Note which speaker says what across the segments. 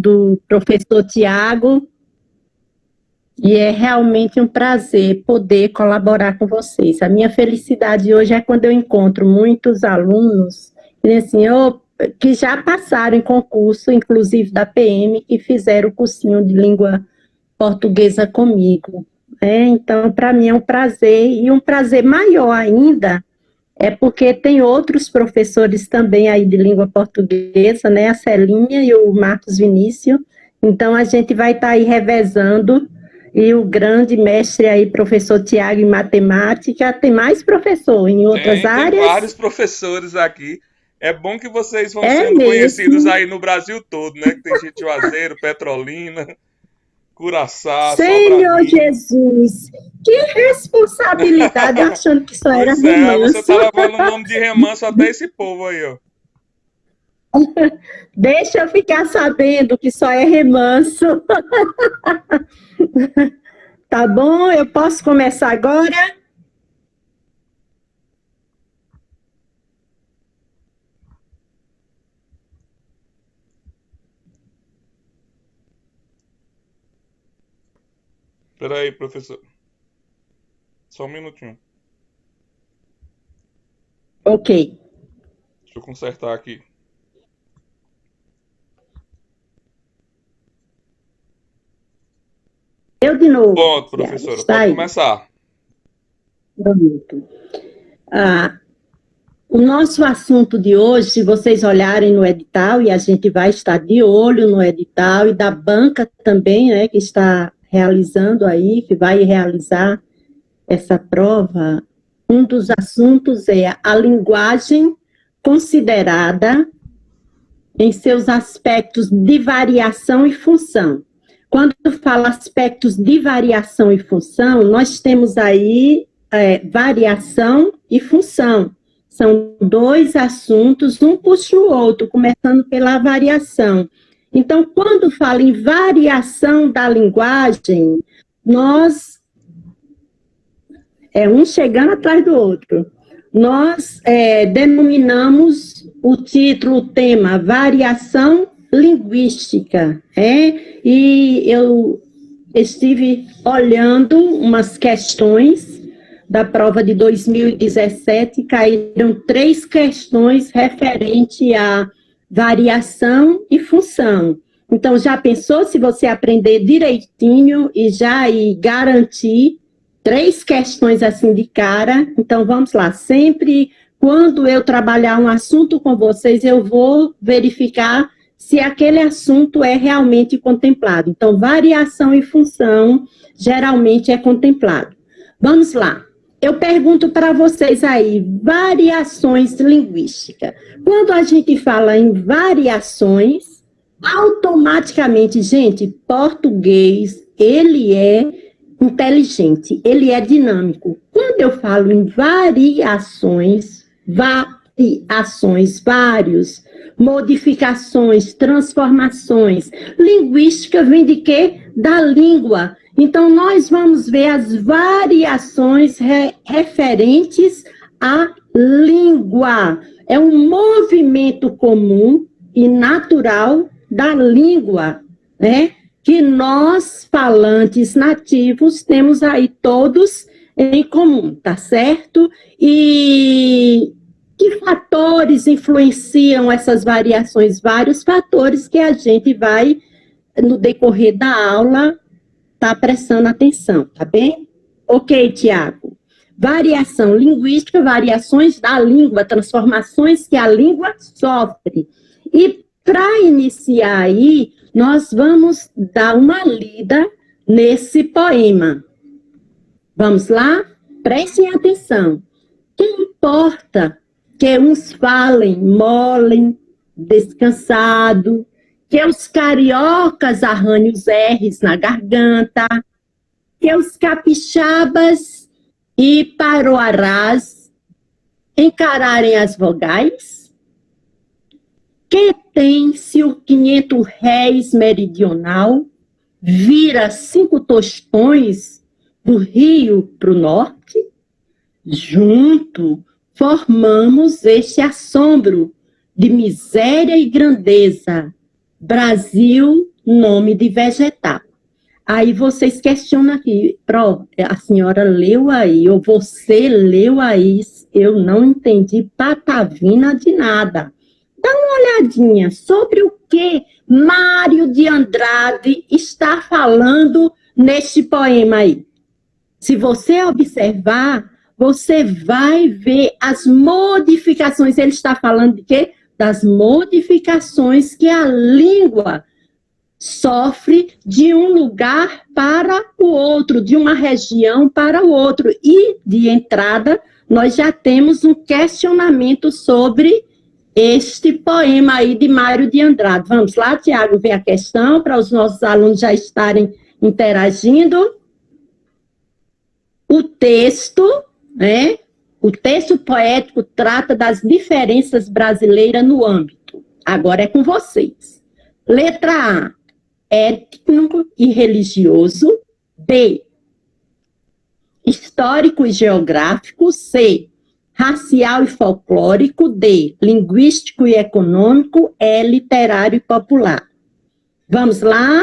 Speaker 1: do professor Tiago, e é realmente um prazer poder colaborar com vocês. A minha felicidade hoje é quando eu encontro muitos alunos assim, que já passaram em concurso, inclusive da PM, que fizeram o cursinho de língua portuguesa comigo. Então, para mim é um prazer, e um prazer maior ainda é porque tem outros professores também aí de língua portuguesa, né, a Celinha e o Marcos Vinícius, então a gente vai estar aí revezando, e o grande mestre aí, professor Tiago, em matemática, tem mais professor em outras áreas?
Speaker 2: Tem vários professores aqui. É bom que vocês vão
Speaker 1: É
Speaker 2: sendo
Speaker 1: mesmo?
Speaker 2: Conhecidos aí no Brasil todo, né? Que tem gente de Juazeiro, Petrolina, Curaçá,
Speaker 1: Senhor
Speaker 2: Sobradinho.
Speaker 1: Jesus, que responsabilidade, achando que só era
Speaker 2: Pois é, você
Speaker 1: remanso.
Speaker 2: tá levando o nome de remanso até esse povo aí, ó.
Speaker 1: Deixa eu ficar sabendo que só é remanso. Tá bom? Eu posso começar agora?
Speaker 2: Peraí, professor. Só um minutinho.
Speaker 1: Ok.
Speaker 2: Deixa eu consertar aqui.
Speaker 1: Eu de novo,
Speaker 2: Pronto,
Speaker 1: Tiago.
Speaker 2: professora,
Speaker 1: Está
Speaker 2: pode
Speaker 1: aí.
Speaker 2: começar.
Speaker 1: Pronto. O nosso assunto de hoje, se vocês olharem no edital, e a gente vai estar de olho no edital, e da banca também, né, que está realizando aí, que vai realizar essa prova, um dos assuntos é a linguagem considerada em seus aspectos de variação e função. Quando fala aspectos de variação e função, nós temos aí variação e função. São dois assuntos, um puxa o outro, começando pela variação. Então, quando fala em variação da linguagem, nós um chegando atrás do outro. Nós denominamos o título, o tema, variação linguística, e eu estive olhando umas questões da prova de 2017, caíram 3 questões referente à variação e função. Então, já pensou se você aprender direitinho e já garantir 3 questões assim de cara? Então, vamos lá. Sempre, quando eu trabalhar um assunto com vocês, eu vou verificar se aquele assunto é realmente contemplado. Então, variação e função geralmente é contemplado. Vamos lá. Eu pergunto para vocês aí, variações linguísticas. Quando a gente fala em variações, automaticamente, gente, português, ele é inteligente, ele é dinâmico. Quando eu falo em variações, vários, modificações, transformações, linguística vem de quê? Da língua. Então, nós vamos ver as variações referentes à língua. É um movimento comum e natural da língua, né? Que nós, falantes nativos, temos aí todos em comum, tá certo? E que fatores influenciam essas variações? Vários fatores que a gente vai, no decorrer da aula, tá prestando atenção, tá bem? Ok, Tiago. Variação linguística, variações da língua, transformações que a língua sofre. E para iniciar aí, nós vamos dar uma lida nesse poema. Vamos lá? Prestem atenção. Que importa que uns falem, molem, descansado, que os cariocas arranhem os R's na garganta, que os capixabas e paroarás encararem as vogais? Que tem se o 500 réis meridional vira 5 tostões do Rio para o norte? Junto formamos este assombro de miséria e grandeza, Brasil nome de vegetal. Aí vocês questionam aqui, a senhora leu aí, ou você leu aí, eu não entendi patavina de nada. Dá uma olhadinha sobre o que Mário de Andrade está falando neste poema aí. Se você observar, você vai ver as modificações. Ele está falando de quê? Das modificações que a língua sofre de um lugar para o outro, de uma região para o outro. E, de entrada, nós já temos um questionamento sobre este poema aí de Mário de Andrade. Vamos lá, Tiago, ver a questão, para os nossos alunos já estarem interagindo. O texto, né? O texto poético trata das diferenças brasileiras no âmbito. Agora é com vocês. Letra A, étnico e religioso. B, histórico e geográfico. C, racial e folclórico. D, linguístico e econômico. E, literário e popular. Vamos lá?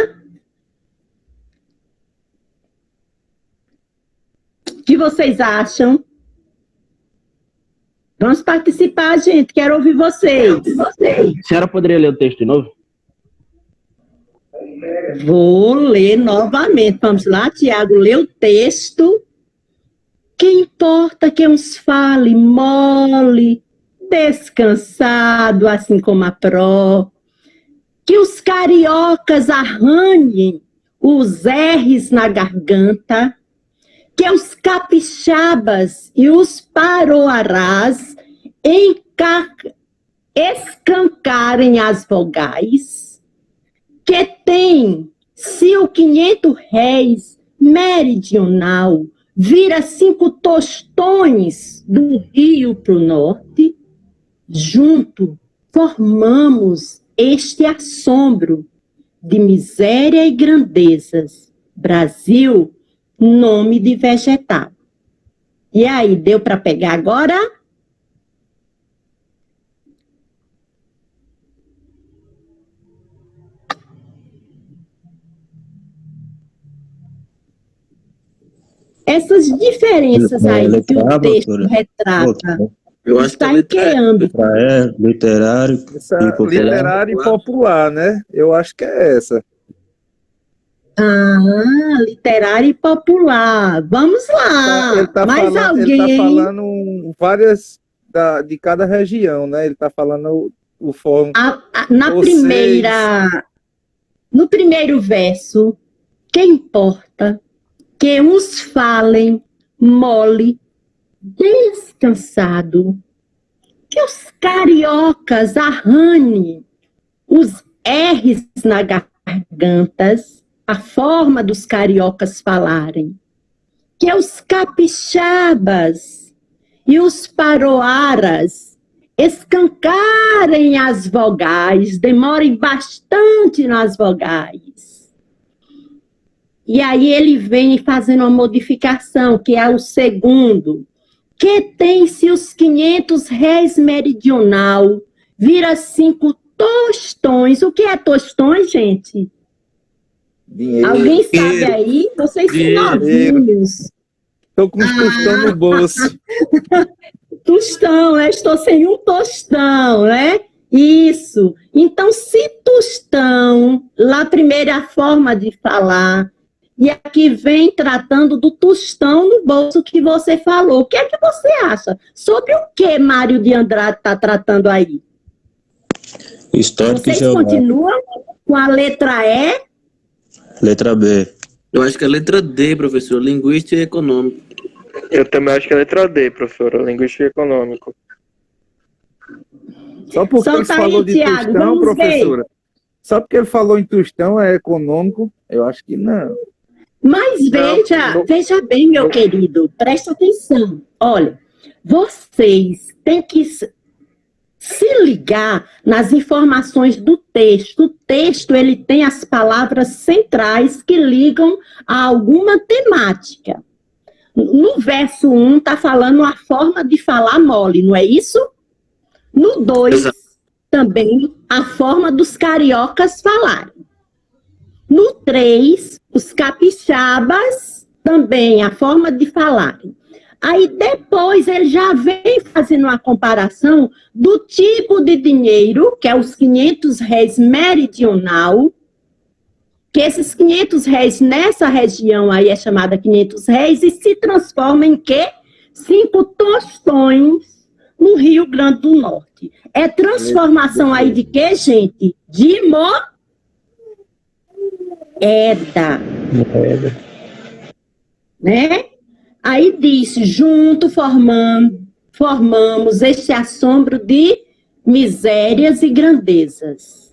Speaker 1: O que vocês acham? Vamos participar, gente. Quero ouvir vocês.
Speaker 3: A senhora poderia ler o texto de novo?
Speaker 1: Vou ler novamente. Vamos lá, Tiago, lê o texto. Que importa que uns fale mole, descansado, assim como a pró. Que os cariocas arranhem os R's na garganta. Que os capixabas e os paroarás escancarem as vogais, que tem, se o 500 réis meridional vira 5 tostões do Rio para o norte, junto formamos este assombro de miséria e grandezas. Brasil, nome de vegetal. E aí, deu para pegar agora? Essas diferenças aí que o texto retrata,
Speaker 4: eu acho
Speaker 1: está em que âmbito?
Speaker 4: Literário e popular.
Speaker 5: Literário e popular, né? Eu acho que é essa.
Speaker 1: Ah, literário e popular. Vamos lá.
Speaker 5: Ele tá falando várias de cada região, né? Ele está falando o fórum.
Speaker 1: No primeiro verso, que importa que uns falem mole, descansado, que os cariocas arranhem os R's na gargantas, a forma dos cariocas falarem, que os capixabas e os paroaras escancarem as vogais, demorem bastante nas vogais. E aí ele vem fazendo uma modificação, que é o segundo, que tem-se os 500 réis meridional, vira 5 tostões. O que é tostões, gente?
Speaker 5: Dinheiro.
Speaker 1: Alguém sabe aí? Vocês são novinhos.
Speaker 5: Estou com um tostão no bolso.
Speaker 1: Tostão, né? Estou sem um tostão, né? Isso. Então, se tostão, lá a primeira forma de falar, e aqui vem tratando do tostão no bolso que você falou. O que é que você acha? Sobre o que Mário de Andrade está tratando aí?
Speaker 4: Histórico e
Speaker 1: Vocês
Speaker 4: geográfico.
Speaker 1: continuam com a letra E?
Speaker 4: Letra B.
Speaker 3: Eu acho que é a letra D, professor, linguístico e econômico.
Speaker 6: Eu também acho que é a letra D, professora, linguístico e econômico.
Speaker 5: Só porque ele
Speaker 1: Solta
Speaker 5: falou
Speaker 1: aí,
Speaker 5: de
Speaker 1: Thiago,
Speaker 5: tostão,
Speaker 1: vamos ver.
Speaker 5: professora. Só porque ele falou em tostão é econômico? Eu acho que não.
Speaker 1: Mas veja bem, meu querido, presta atenção. Olha, vocês têm que se ligar nas informações do texto. O texto, ele tem as palavras centrais que ligam a alguma temática. No verso 1, está falando a forma de falar mole, não é isso? No 2, também a forma dos cariocas falarem. 3, os capixabas, também a forma de falarem. Aí depois ele já vem fazendo uma comparação do tipo de dinheiro, que é os 500 réis meridional, que esses 500 réis nessa região aí é chamada 500 réis, e se transforma em quê? 5 tostões no Rio Grande do Norte. É transformação aí de quê, gente? De moeda. Né? Aí diz, junto formamos este assombro de misérias e grandezas.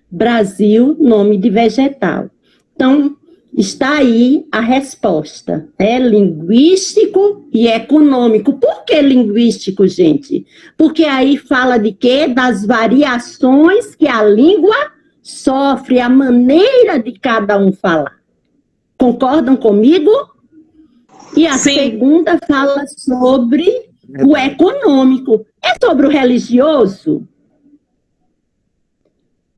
Speaker 1: Brasil, nome de vegetal. Então, está aí a resposta. É linguístico e econômico. Por que linguístico, gente? Porque aí fala de quê? Das variações que a língua sofre, a maneira de cada um falar. Concordam comigo? E a segunda fala sobre o econômico. É sobre o religioso?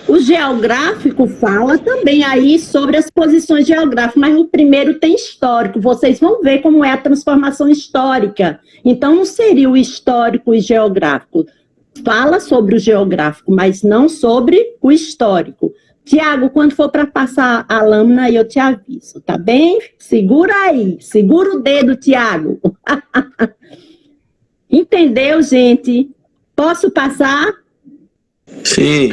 Speaker 1: O geográfico fala também aí sobre as posições geográficas, mas o primeiro tem histórico. Vocês vão ver como é a transformação histórica. Então, não seria o histórico e geográfico. Fala sobre o geográfico, mas não sobre o histórico. Tiago, quando for para passar a lâmina, eu te aviso, tá bem? Segura aí, segura o dedo, Tiago. Entendeu, gente? Posso passar?
Speaker 3: Sim.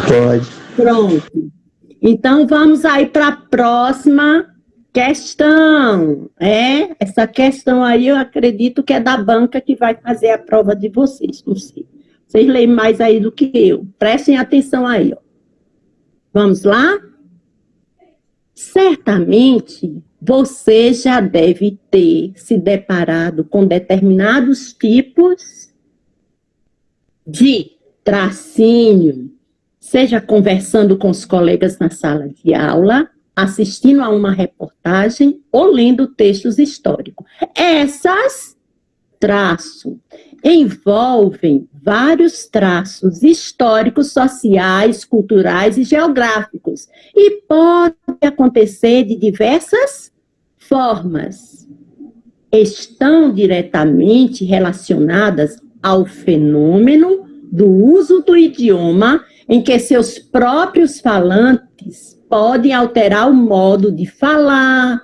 Speaker 4: Pode.
Speaker 1: Pronto. Então, vamos aí para a próxima questão. Essa questão aí, eu acredito que é da banca que vai fazer a prova de vocês, não sei. Vocês leem mais aí do que eu. Prestem atenção aí, ó. Vamos lá? Certamente, você já deve ter se deparado com determinados tipos de tracinho, seja conversando com os colegas na sala de aula, assistindo a uma reportagem ou lendo textos históricos. Essas traços envolvem vários traços históricos, sociais, culturais e geográficos. E pode acontecer de diversas formas. Estão diretamente relacionadas ao fenômeno do uso do idioma, em que seus próprios falantes podem alterar o modo de falar,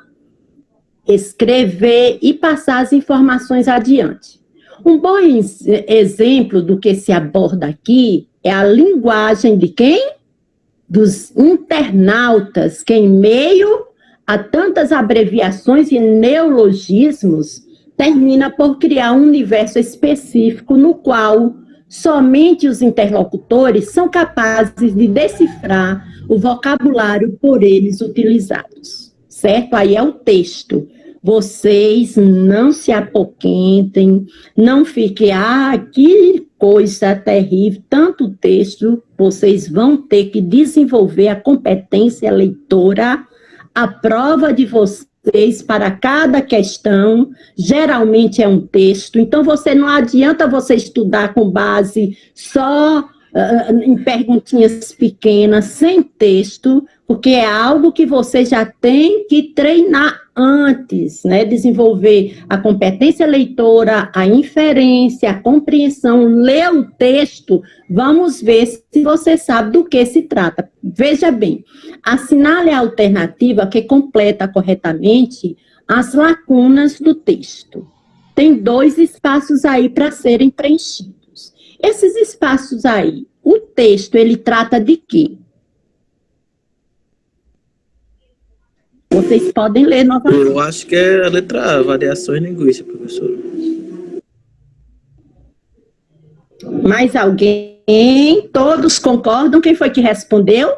Speaker 1: escrever e passar as informações adiante. Um bom exemplo do que se aborda aqui é a linguagem de quem? Dos internautas, que em meio a tantas abreviações e neologismos, termina por criar um universo específico no qual somente os interlocutores são capazes de decifrar o vocabulário por eles utilizados, certo? Aí é o texto. Vocês não se apoquentem, não fiquem, que coisa terrível, tanto texto, vocês vão ter que desenvolver a competência leitora, a prova de vocês para cada questão, geralmente é um texto, então não adianta você estudar com base só em perguntinhas pequenas, sem texto, porque é algo que você já tem que treinar antes, né? Desenvolver a competência leitora, a inferência, a compreensão, ler o texto, vamos ver se você sabe do que se trata. Veja bem, assinale a alternativa que completa corretamente as lacunas do texto. Tem 2 espaços aí para serem preenchidos. Esses espaços aí, o texto, ele trata de quê? Vocês podem ler novamente.
Speaker 3: Eu acho que é a letra A, variações linguísticas, professor.
Speaker 1: Mais alguém? Todos concordam? Quem foi que respondeu?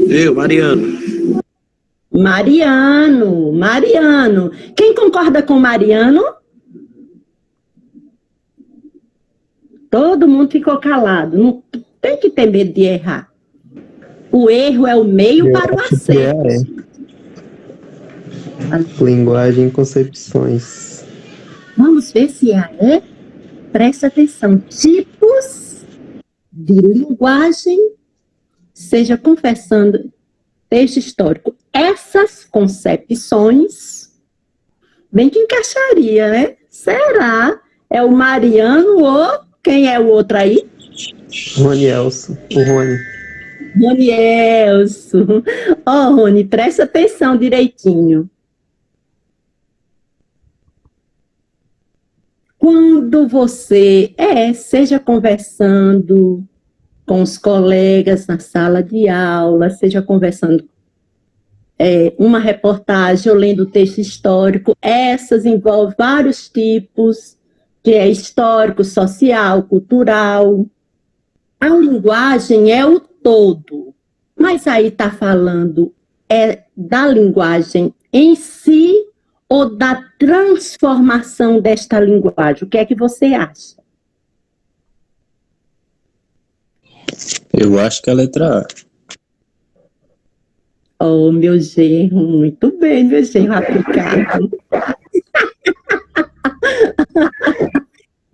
Speaker 3: Eu, Mariano.
Speaker 1: Mariano. Quem concorda com Mariano? Todo mundo ficou calado. Não tem que ter medo de errar. O erro é o meio para o acerto.
Speaker 7: Linguagem e concepções.
Speaker 1: Vamos ver se é. Presta atenção. Tipos de linguagem, seja conversando texto histórico. Essas concepções, bem que encaixaria, né? Será? É o Mariano ou quem é o outro aí?
Speaker 7: Rony Elson, o Rony.
Speaker 1: Rony Elson. Ó, Rony, presta atenção direitinho. Quando você seja conversando com os colegas na sala de aula, seja conversando uma reportagem ou lendo texto histórico, essas envolvem vários tipos, que é histórico, social, cultural. A linguagem é o todo, mas aí está falando da linguagem em si ou da transformação desta linguagem? O que é que você acha?
Speaker 4: Eu acho que é a letra A.
Speaker 1: Oh, meu genro, muito bem, meu genro aplicado.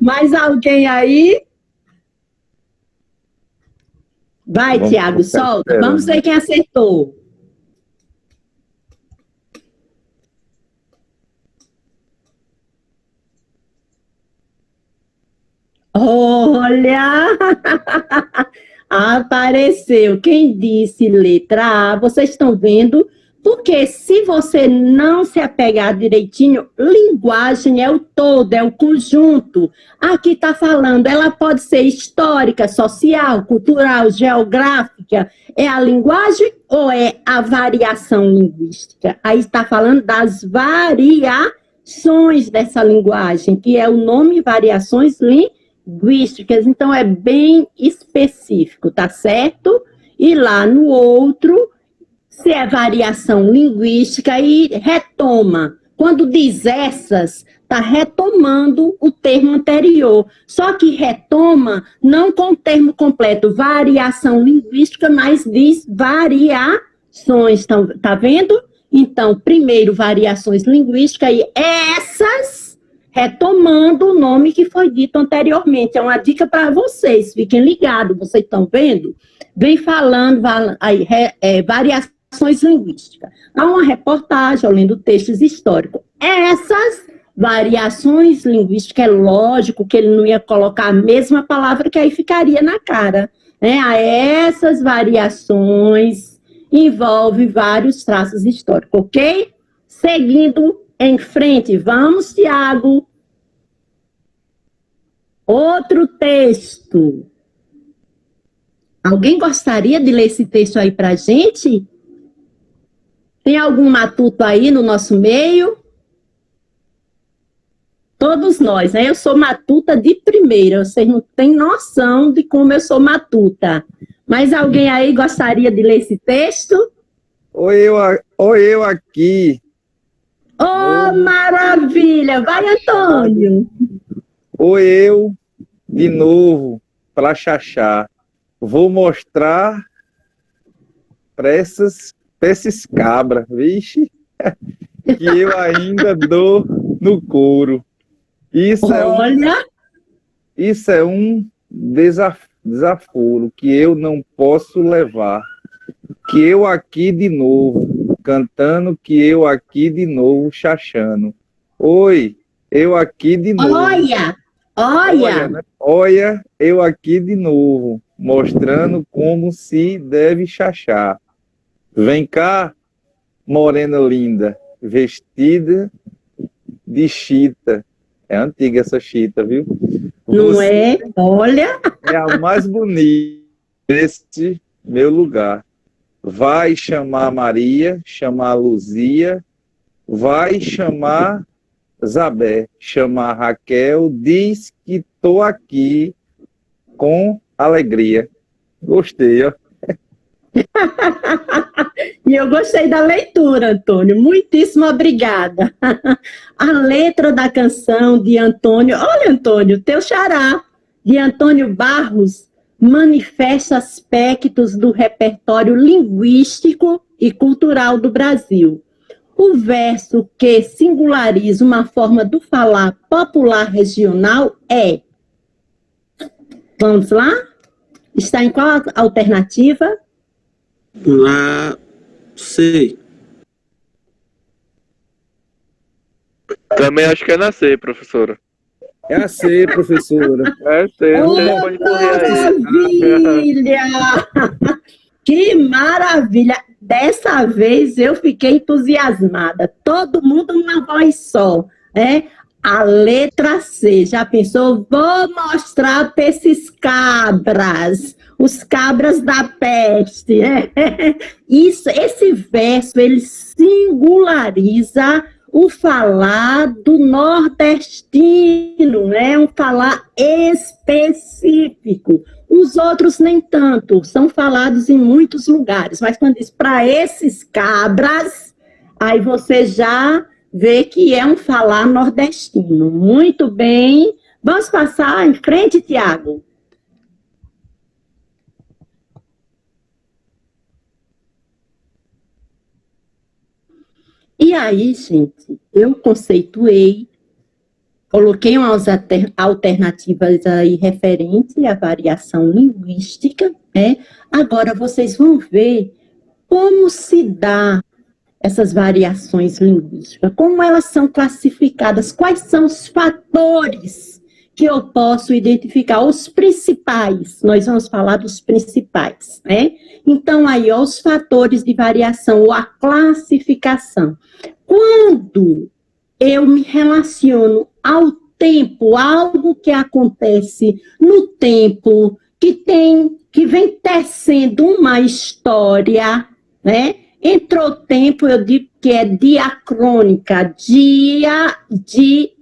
Speaker 1: Mais alguém aí? Vai, Tiago, solta. Vamos ver quem acertou. Olha! Apareceu. Quem disse letra A, vocês estão vendo? Porque se você não se apegar direitinho, linguagem é o todo, é o conjunto. Aqui está falando, ela pode ser histórica, social, cultural, geográfica. É a linguagem ou é a variação linguística? Aí está falando das variações dessa linguagem, que é o nome variações linguísticas. Então, é bem específico, tá certo? E lá no outro, se é variação linguística, e retoma. Quando diz essas, está retomando o termo anterior. Só que retoma não com o termo completo, variação linguística, mas diz variações. Tá vendo? Então, primeiro, variações linguísticas, e essas, retomando o nome que foi dito anteriormente. É uma dica para vocês, fiquem ligados, vocês estão vendo? Vem falando aí, variações linguísticas. Há uma reportagem, lendo textos históricos. Essas variações linguísticas, é lógico que ele não ia colocar a mesma palavra, que aí ficaria na cara. Né? Essas variações envolvem vários traços históricos, ok? Seguindo em frente, vamos, Tiago. Outro texto. Alguém gostaria de ler esse texto aí para a gente? Tem algum matuto aí no nosso meio? Todos nós, né? Eu sou matuta de primeira, vocês não têm noção de como eu sou matuta. Mas alguém aí gostaria de ler esse texto?
Speaker 5: Ou eu aqui.
Speaker 1: Oh, maravilha! Vai, Antônio!
Speaker 5: Ou eu, de novo, para Xaxá. Vou mostrar para esses cabras, vixe, que eu ainda dou no couro. Isso é um desaforo que eu não posso levar. Que eu aqui de novo, cantando, que eu aqui de novo, chachando. Oi, eu aqui de novo.
Speaker 1: Olha,
Speaker 5: né? Olha, eu aqui de novo, mostrando como se deve chachar. Vem cá, morena linda, vestida de chita. É antiga essa chita, viu?
Speaker 1: não
Speaker 5: Você
Speaker 1: é? Olha,
Speaker 5: é a mais bonita deste meu lugar. Vai chamar Maria, chamar Luzia, vai chamar Zabé, chamar Raquel, diz que estou aqui com alegria. Gostei, ó.
Speaker 1: e eu gostei da leitura, Antônio. Muitíssimo obrigada. A letra da canção de Antônio, olha, Antônio, teu xará, de Antônio Barros, manifesta aspectos do repertório linguístico e cultural do Brasil. O verso que singulariza uma forma do falar popular regional é... Vamos lá? Está em qual alternativa?
Speaker 3: C.
Speaker 6: Também acho que é na C, professora.
Speaker 5: É a C, professora.
Speaker 6: É C,
Speaker 1: Oh,
Speaker 6: você pode correr aí.
Speaker 1: maravilha! Que maravilha! Dessa vez eu fiquei entusiasmada. Todo mundo numa voz só, né? A letra C. Já pensou? Vou mostrar para esses cabras, os cabras da peste. Esse verso, ele singulariza o falar do nordestino, né? Um falar específico. Os outros nem tanto, são falados em muitos lugares, mas quando diz para esses cabras, aí você já vê que é um falar nordestino. Muito bem, vamos passar em frente, Tiago. E aí, gente, eu conceituei, coloquei umas alternativas aí referente à variação linguística, né? Agora vocês vão ver como se dá essas variações linguísticas, como elas são classificadas, quais são os fatores que eu posso identificar, os principais, nós vamos falar dos principais, né? Então, aí, ó, os fatores de variação, ou a classificação. Quando eu me relaciono ao tempo, algo que acontece no tempo, que vem tecendo uma história, né? Entrou tempo, eu digo que é diacrônica.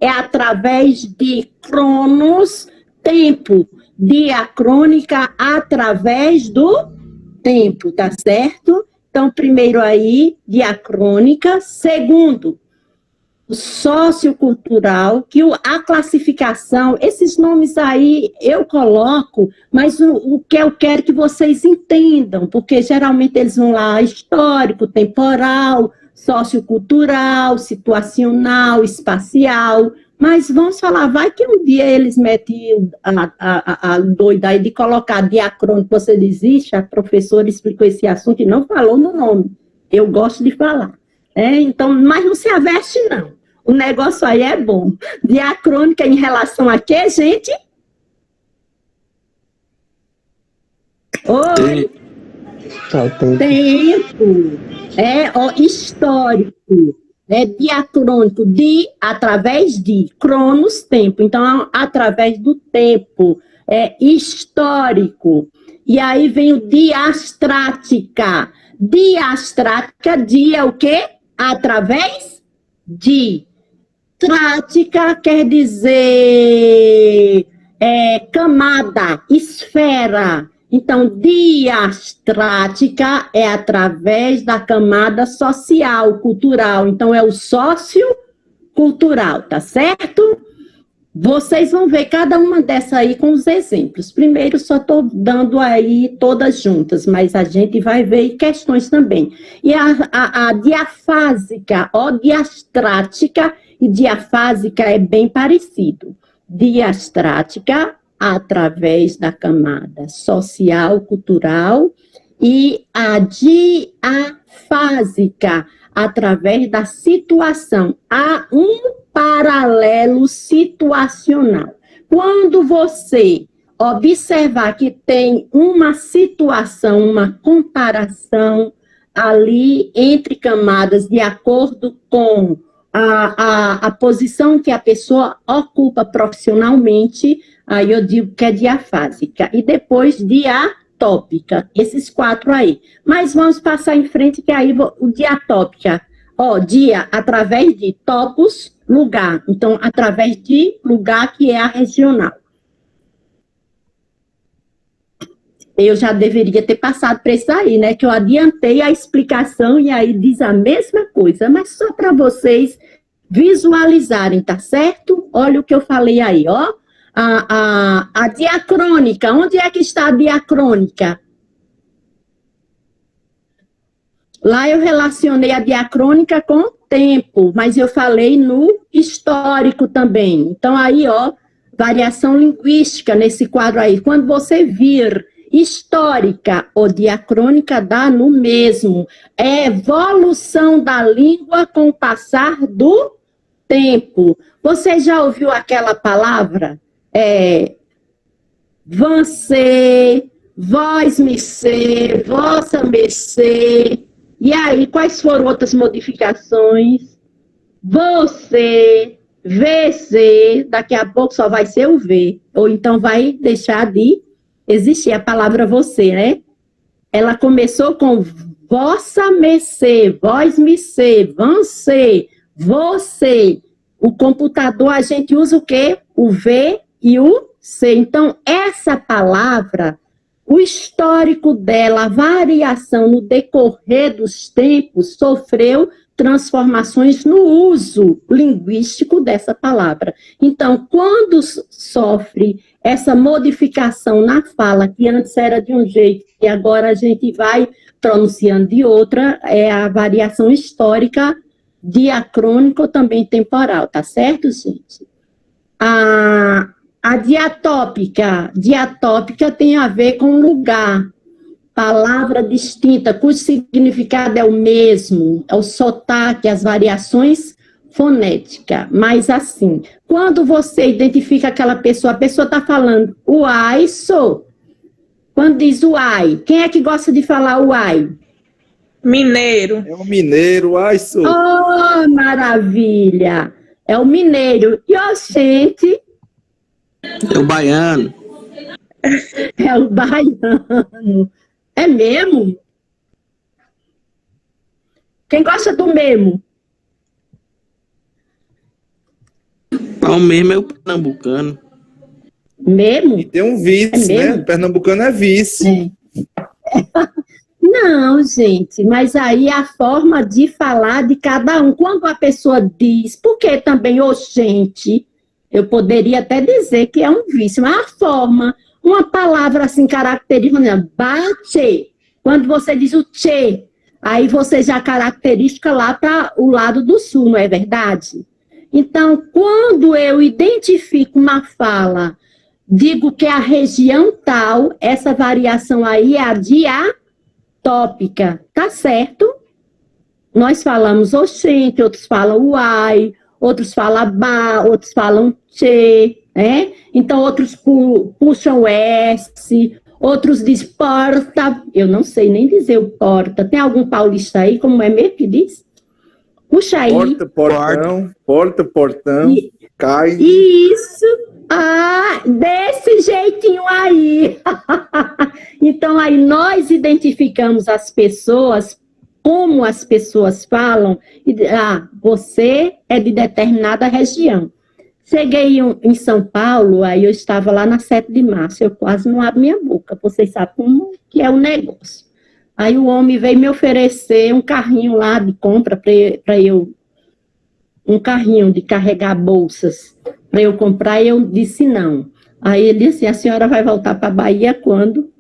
Speaker 1: É através de cronos, tempo. Diacrônica através do tempo, tá certo? Então, primeiro aí, diacrônica. Segundo, o sociocultural, que a classificação, esses nomes aí eu coloco, mas o que eu quero que vocês entendam, porque geralmente eles vão lá histórico, temporal, sociocultural, situacional, espacial, mas vamos falar, vai que um dia eles metem a doida aí de colocar diacrônico, você diz, ixi, a professora explicou esse assunto e não falou no nome, eu gosto de falar. Então, mas não se aveste, não. O negócio aí é bom. Diacrônica em relação a quê, gente? Oi? Tempo. Histórico. Diacrônico, através de. Cronos, tempo. Então, através do tempo. Histórico. E aí vem o diastrática. Diastrática, é o quê? Através de. Trática quer dizer camada, esfera. Então, diastrática é através da camada social, cultural. Então, é o sociocultural, tá certo? Vocês vão ver cada uma dessas aí com os exemplos. Primeiro, só estou dando aí todas juntas, mas a gente vai ver questões também. E a diafásica, diastrática e diafásica é bem parecido. Diastrática, através da camada social, cultural, e a diafásica, através da situação. Há um paralelo situacional. Quando você observar que tem uma situação, uma comparação ali entre camadas de acordo com a posição que a pessoa ocupa profissionalmente, aí eu digo que é diafásica. E depois diatópica, esses 4 aí. Mas vamos passar em frente, que aí o diatópica, dia através de topos, lugar. Então, através de lugar, que é a regional. Eu já deveria ter passado para isso aí, né? Que eu adiantei a explicação e aí diz a mesma coisa, mas só para vocês visualizarem, tá certo? Olha o que eu falei aí, ó. A diacrônica, onde é que está a diacrônica? Lá eu relacionei a diacrônica com tempo, mas eu falei no histórico também. Então, aí, ó, variação linguística nesse quadro aí. Quando você vir Histórica ou diacrônica dá no mesmo. É evolução da língua com o passar do tempo. Você já ouviu aquela palavra? Você, vós me ser, vossa mercê. E aí, quais foram outras modificações? Você, VC, daqui a pouco só vai ser o V, ou então vai deixar de existir a palavra você, né? Ela começou com vossa mercê, vós me ser, você. O computador, a gente usa o quê? O V e o C. Então, essa palavra, o histórico dela, a variação no decorrer dos tempos, sofreu transformações no uso linguístico dessa palavra. Então, quando sofre essa modificação na fala, que antes era de um jeito e agora a gente vai pronunciando de outra, é a variação histórica, diacrônica ou também temporal, tá certo, gente? A diatópica tem a ver com lugar, palavra distinta, cujo significado é o mesmo, é o sotaque, as variações fonéticas. Mas assim, quando você identifica aquela pessoa, a pessoa está falando uai, sou. Quando diz uai, quem é que gosta de falar uai?
Speaker 8: Mineiro.
Speaker 5: É o mineiro, ai, sou.
Speaker 1: Oh, maravilha! É o mineiro. E o gente...
Speaker 3: É o baiano.
Speaker 1: É o baiano. É mesmo? Quem gosta do mesmo?
Speaker 3: O mesmo é o pernambucano.
Speaker 1: Mesmo?
Speaker 5: E tem um vice, né? O pernambucano é vice.
Speaker 1: Não, gente, mas aí a forma de falar de cada um. Quando a pessoa diz, porque também o gente, eu poderia até dizer que é um vício, mas a forma, uma palavra assim característica, bate, quando você diz o tchê, aí você já caracteriza lá para o lado do sul, não é verdade? Então, quando eu identifico uma fala, digo que é a região tal, essa variação aí é a diatópica, tá certo? Nós falamos oxente, outros falam uai, outros falam ba, outros falam tchê, né? Então, outros puxam S, outros dizem porta, eu não sei nem dizer o porta. Tem algum paulista aí, como é mesmo que diz? Puxa aí.
Speaker 5: Porta, portão, cai.
Speaker 1: Isso. Desse jeitinho aí. Então, aí nós identificamos as pessoas, como as pessoas falam, e, você é de determinada região. Cheguei em São Paulo, aí eu estava lá na 7 de março, eu quase não abro minha boca, vocês sabem como que é o negócio. Aí o homem veio me oferecer um carrinho lá de compra para eu, um carrinho de carregar bolsas para eu comprar, e eu disse não. Aí ele disse, a senhora vai voltar para a Bahia quando?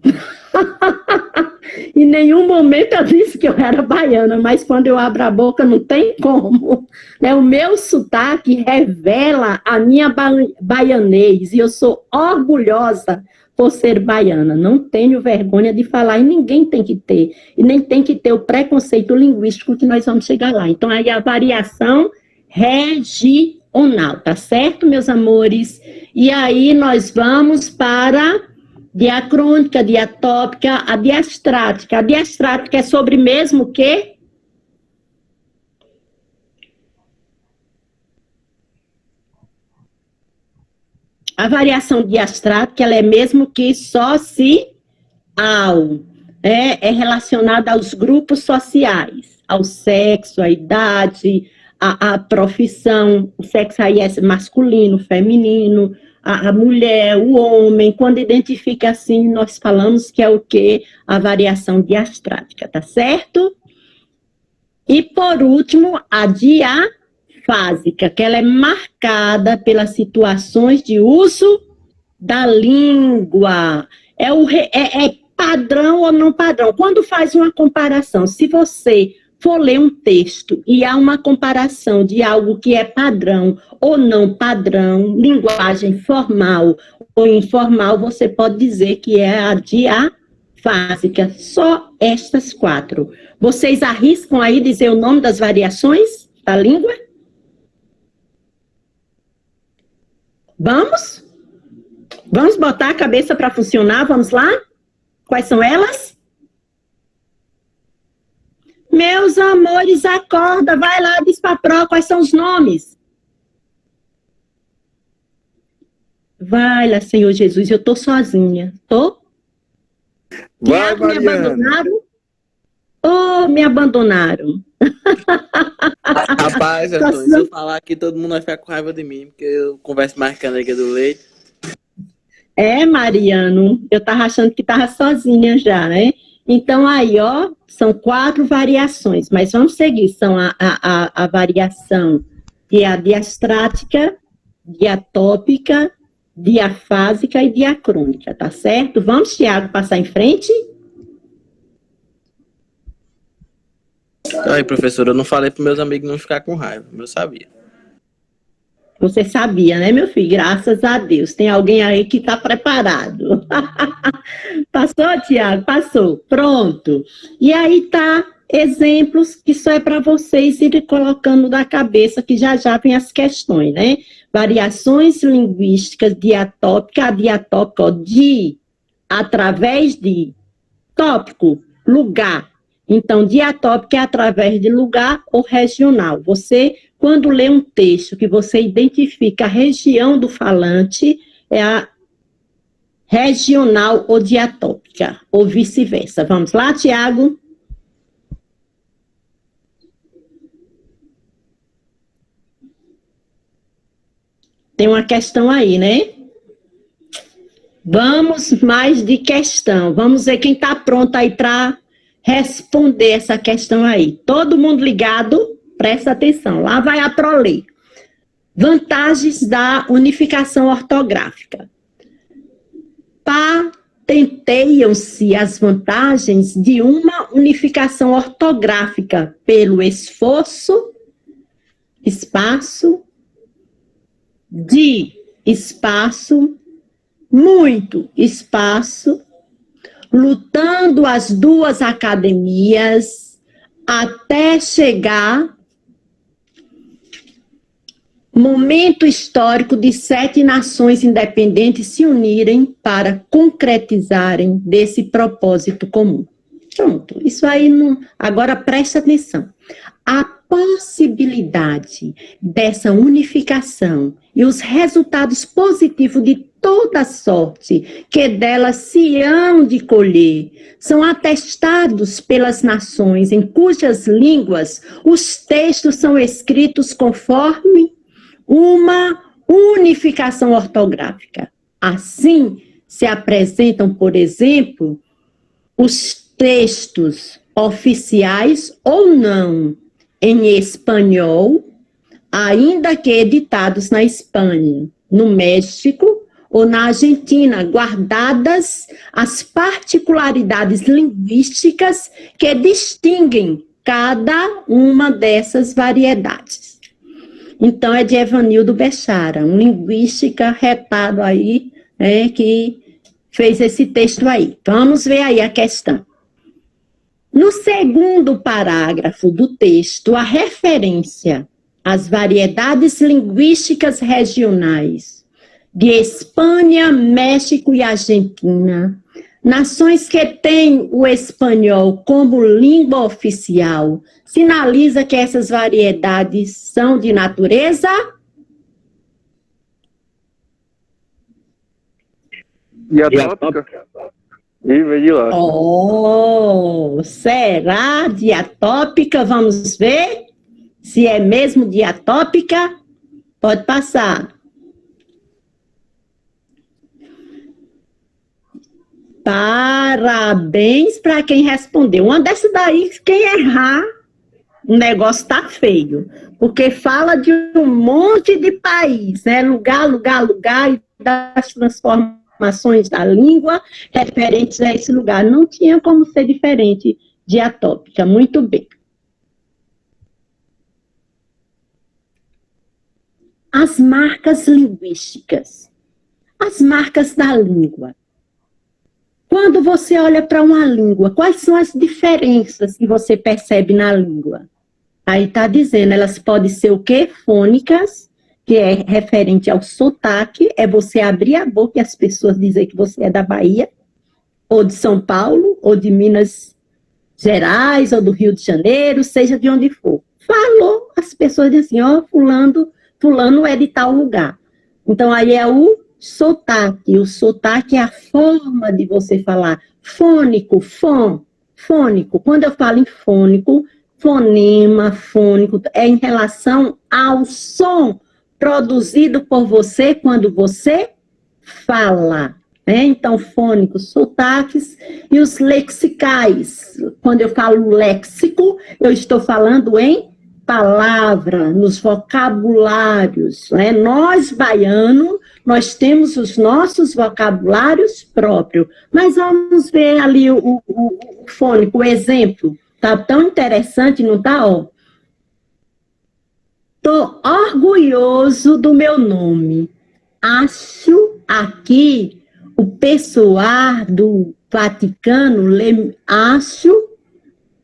Speaker 1: Em nenhum momento eu disse que eu era baiana, mas quando eu abro a boca não tem como. O meu sotaque revela a minha baianês, e eu sou orgulhosa por ser baiana. Não tenho vergonha de falar, e ninguém tem que ter. E nem tem que ter o preconceito linguístico que nós vamos chegar lá. Então, aí a variação regional, tá certo, meus amores? E aí nós vamos para diacrônica, diatópica, a diastrática. A diastrática é sobre mesmo o quê? A variação diastrática, ela é mesmo que social, é relacionada aos grupos sociais, ao sexo, à idade, à profissão. O sexo aí é masculino, feminino, a mulher, o homem. Quando identifica assim, nós falamos que é o quê? A variação diastrática, tá certo? E, por último, a diafásica, que ela é marcada pelas situações de uso da língua. É padrão ou não padrão? Quando faz uma comparação, se você for ler um texto e há uma comparação de algo que é padrão ou não padrão, linguagem formal ou informal, você pode dizer que é a diafásica. diafásica, só estas 4. Vocês arriscam aí dizer o nome das variações da língua? Vamos? Vamos botar a cabeça para funcionar? Vamos lá? Quais são elas? Meus amores, acorda, vai lá, diz pra Pró quais são os nomes. Vai lá, Senhor Jesus, eu tô sozinha, tô?
Speaker 5: Vai,
Speaker 1: Tiago, me
Speaker 5: Mariana.
Speaker 1: abandonaram? Oh, me abandonaram.
Speaker 3: Rapaz, Antônio, se eu falar aqui, todo mundo vai ficar com raiva de mim, porque eu converso mais caneca do leite.
Speaker 1: É, Mariano, eu tava achando que tava sozinha já, né? Então, aí, ó, são 4 variações, mas vamos seguir. São a variação que é a diastrática, diatópica, diafásica e diacrônica, tá certo? Vamos, Tiago, passar em frente?
Speaker 3: Aí, professora, eu não falei para meus amigos não ficar com raiva, eu sabia.
Speaker 1: Você sabia, né, meu filho? Graças a Deus. Tem alguém aí que está preparado. Passou, Tiago? Passou. Pronto. E aí tá exemplos que só é para vocês irem colocando na cabeça, que já já vem as questões, né? Variações linguísticas diatópica, a diatópica, ó, de, através de, tópico, lugar. Então, diatópica é através de lugar ou regional. Você, quando lê um texto que você identifica a região do falante, é a regional ou diatópica, ou vice-versa. Vamos lá, Tiago? Tem uma questão aí, né? Vamos mais de questão. Vamos ver quem está pronto aí para responder essa questão aí. Todo mundo ligado? Presta atenção. Lá vai a prolê. Vantagens da unificação ortográfica. Patenteiam-se as vantagens de uma unificação ortográfica pelo esforço, espaço, de espaço, muito espaço, lutando as duas academias até chegar momento histórico de 7 nações independentes se unirem para concretizarem desse propósito comum. Pronto, isso aí não... Agora presta atenção. A possibilidade dessa unificação e os resultados positivos de toda sorte que delas se hão de colher são atestados pelas nações em cujas línguas os textos são escritos conforme uma unificação ortográfica. Assim, se apresentam, por exemplo, os textos oficiais ou não em espanhol, ainda que editados na Espanha, no México ou na Argentina, guardadas as particularidades linguísticas que distinguem cada uma dessas variedades. Então, é de Evanildo Bechara, um linguística retado aí, que fez esse texto aí. Vamos ver aí a questão. No segundo parágrafo do texto, a referência às variedades linguísticas regionais de Espanha, México e Argentina, nações que têm o espanhol como língua oficial, sinaliza que essas variedades são de natureza
Speaker 6: Diatópica? Ih, veio de lá.
Speaker 1: Oh, será diatópica? Vamos ver se é mesmo diatópica. Pode passar. Parabéns para quem respondeu. Uma dessa daí, quem errar, o negócio tá feio. Porque fala de um monte de país, né? Lugar, e das transformações da língua referentes a esse lugar. Não tinha como ser diferente de atópica. Muito bem. As marcas linguísticas. As marcas da língua. Quando você olha para uma língua, quais são as diferenças que você percebe na língua? Aí está dizendo, elas podem ser o quê? Fônicas, que é referente ao sotaque, é você abrir a boca e as pessoas dizer que você é da Bahia, ou de São Paulo, ou de Minas Gerais, ou do Rio de Janeiro, seja de onde for. Falou, as pessoas dizem assim, ó, fulano é de tal lugar. Então, aí é o sotaque. O sotaque é a forma de você falar. Fônico, fônico. Quando eu falo em fônico, fonema, fônico, é em relação ao som produzido por você quando você fala. Então, fônicos, sotaques e os lexicais. Quando eu falo léxico, eu estou falando em palavra, nos vocabulários. Nós, baianos, nós temos os nossos vocabulários próprios. Mas vamos ver ali o fônico, o exemplo. Está tão interessante, não está? Estou orgulhoso do meu nome. Acho aqui o pessoal do Vaticano, acho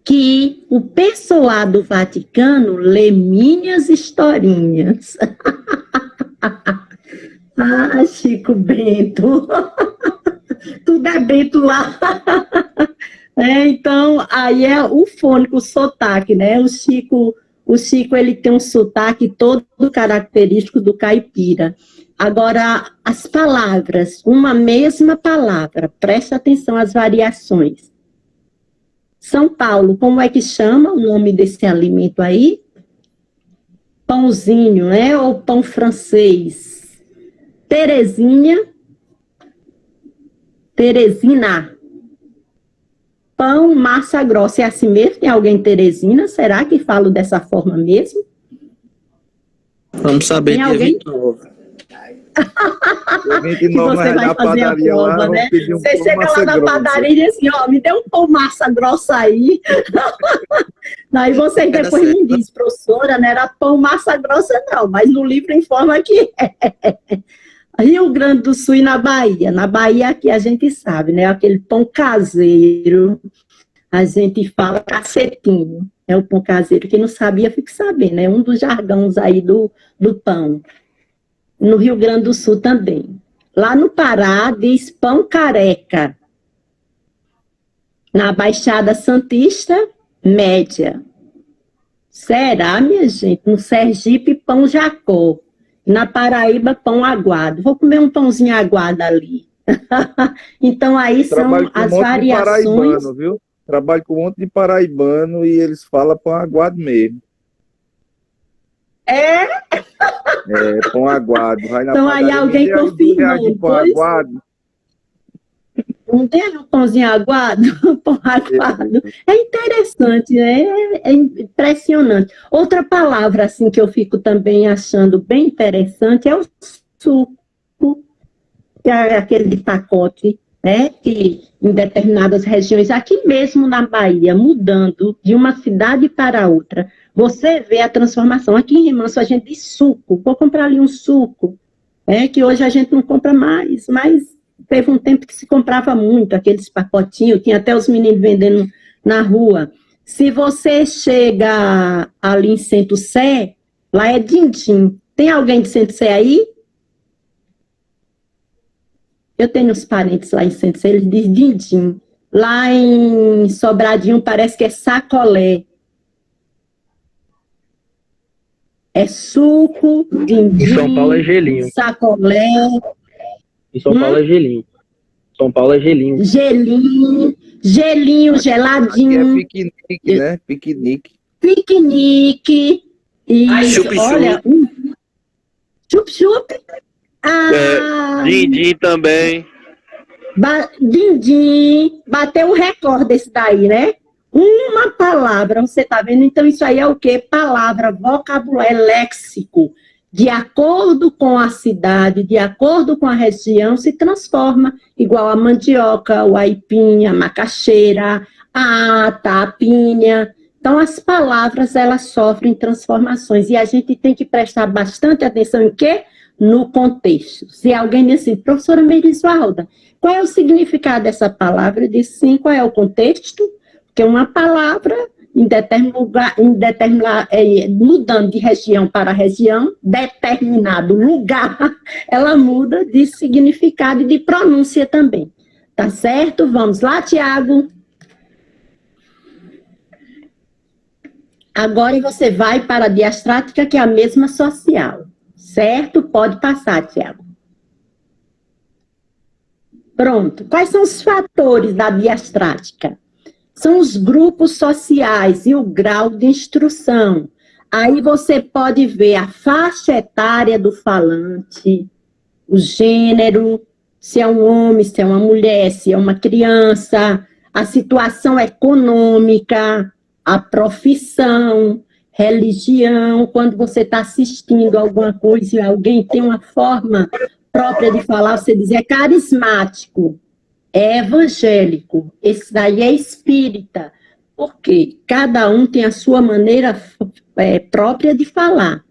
Speaker 1: que o pessoal do Vaticano lê minhas historinhas. Chico Bento. Tudo é Bento lá. Então, aí é o fônico, o sotaque, né? O Chico, ele tem um sotaque todo característico do caipira. Agora, as palavras, uma mesma palavra, presta atenção às variações. São Paulo, como é que chama o nome desse alimento aí? Pãozinho, né? Ou pão francês. Teresina. Pão, massa grossa. É assim mesmo? Tem alguém Teresina? Será que falo dessa forma mesmo?
Speaker 3: Vamos saber
Speaker 1: Tem
Speaker 3: dia
Speaker 1: alguém?
Speaker 3: 29.
Speaker 1: Que você vai fazer a prova, né? Você chega lá na padaria e diz assim, me dê um pão massa grossa aí. Aí você depois me diz, professora, não era pão massa grossa não, mas no livro informa que é. Rio Grande do Sul e na Bahia. Na Bahia aqui a gente sabe, né? Aquele pão caseiro, a gente fala cacetinho. É o pão caseiro, quem não sabia fica sabendo, né? Um dos jargões aí do pão. No Rio Grande do Sul também. Lá no Pará diz pão careca. Na Baixada Santista, média. Será, minha gente? No Sergipe, pão jacó. Na Paraíba, pão aguado. Vou comer um pãozinho aguado ali. Então, aí são as variações.
Speaker 5: Viu? Trabalho com um monte de paraibano e eles falam pão aguado mesmo.
Speaker 1: É,
Speaker 5: pão aguado. Vai na
Speaker 1: então aí alguém confirmou.
Speaker 5: Pão aguado.
Speaker 1: Não tem um pãozinho aguado? Pão aguado. É interessante, né? É impressionante. Outra palavra, assim, que eu fico também achando bem interessante é o suco, que é aquele de pacote, né? Que em determinadas regiões, aqui mesmo na Bahia, mudando de uma cidade para outra, você vê a transformação. Aqui em Remanso a gente diz suco, vou comprar ali um suco, que hoje a gente não compra mais, mas teve um tempo que se comprava muito, aqueles pacotinhos, tinha até os meninos vendendo na rua. Se você chega ali em Centro-Sé, lá é din-din. Tem alguém de Centro-Sé aí? Eu tenho uns parentes lá em Centro-Sé, eles dizem din-din. Lá em Sobradinho parece que é sacolé. É suco, din-din,
Speaker 6: Em São Paulo é gelinho.
Speaker 1: sacolé.
Speaker 6: Em São Paulo é gelinho. São Paulo é gelinho.
Speaker 1: Gelinho, geladinho.
Speaker 5: Aqui é piquenique, né?
Speaker 1: Piquenique. E
Speaker 3: Chup-chup.
Speaker 1: olha, chup-chup.
Speaker 6: Din-din também.
Speaker 1: Din-din. Bateu o recorde desse daí, né? Uma palavra, você tá vendo? Então isso aí é o quê? Palavra, vocabulário, léxico. De acordo com a cidade, de acordo com a região, se transforma, igual a mandioca, o aipim, a macaxeira, a ata, a pinha. Então, as palavras, elas sofrem transformações, e a gente tem que prestar bastante atenção em quê? no contexto. Se alguém diz assim, professora Merisvalda, qual é o significado dessa palavra? Eu disse, sim, qual é o contexto? Porque uma palavra, mudando de região para região, determinado lugar, ela muda de significado e de pronúncia também. Tá certo? Vamos lá, Tiago. Agora você vai para a diastrática, que é a mesma social. Certo? Pode passar, Tiago. Pronto. Quais são os fatores da diastrática? São os grupos sociais e o grau de instrução. Aí você pode ver a faixa etária do falante, o gênero, se é um homem, se é uma mulher, se é uma criança, a situação econômica, a profissão, religião, quando você está assistindo alguma coisa e alguém tem uma forma própria de falar, você diz, é carismático, é evangélico, esse daí é espírita, porque cada um tem a sua maneira própria de falar.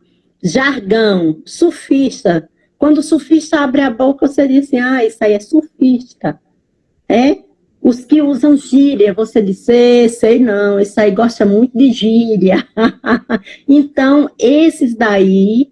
Speaker 1: Jargão, surfista, quando o surfista abre a boca, você diz assim, isso aí é surfista. Os que usam gíria, você diz, sei não, esse aí gosta muito de gíria. Então, esses daí,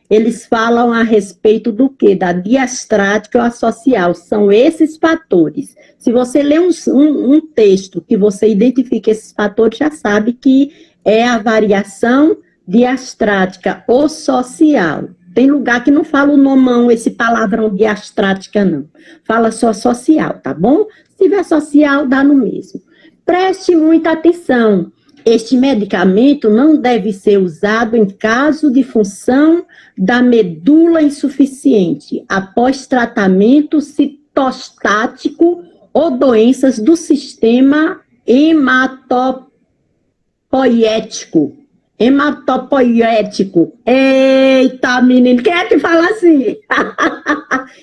Speaker 1: eles falam a respeito do quê? Da diastrática ou a social. São esses fatores. Se você lê um texto que você identifica esses fatores, já sabe que é a variação diastrática ou social. Tem lugar que não fala o nomão, esse palavrão diastrática, não. Fala só social, tá bom? Se tiver social, dá no mesmo. Preste muita atenção. Este medicamento não deve ser usado em caso de função da medula insuficiente, após tratamento citostático ou doenças do sistema hematopoiético. Hematopoiético. Eita, menino, quem é que fala assim?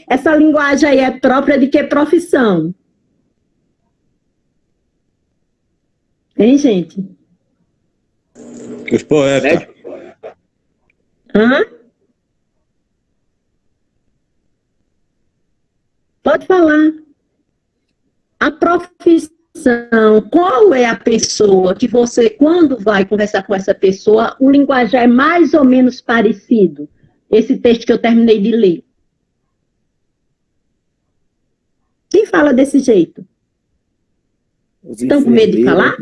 Speaker 1: Essa linguagem aí é própria de que profissão? Hein, gente?
Speaker 4: Os poetas.
Speaker 1: Hã? Pode falar. A profissão, qual é a pessoa que você, quando vai conversar com essa pessoa, o linguajar é mais ou menos parecido? Esse texto que eu terminei de ler. Quem fala desse jeito? Estão com medo de falar?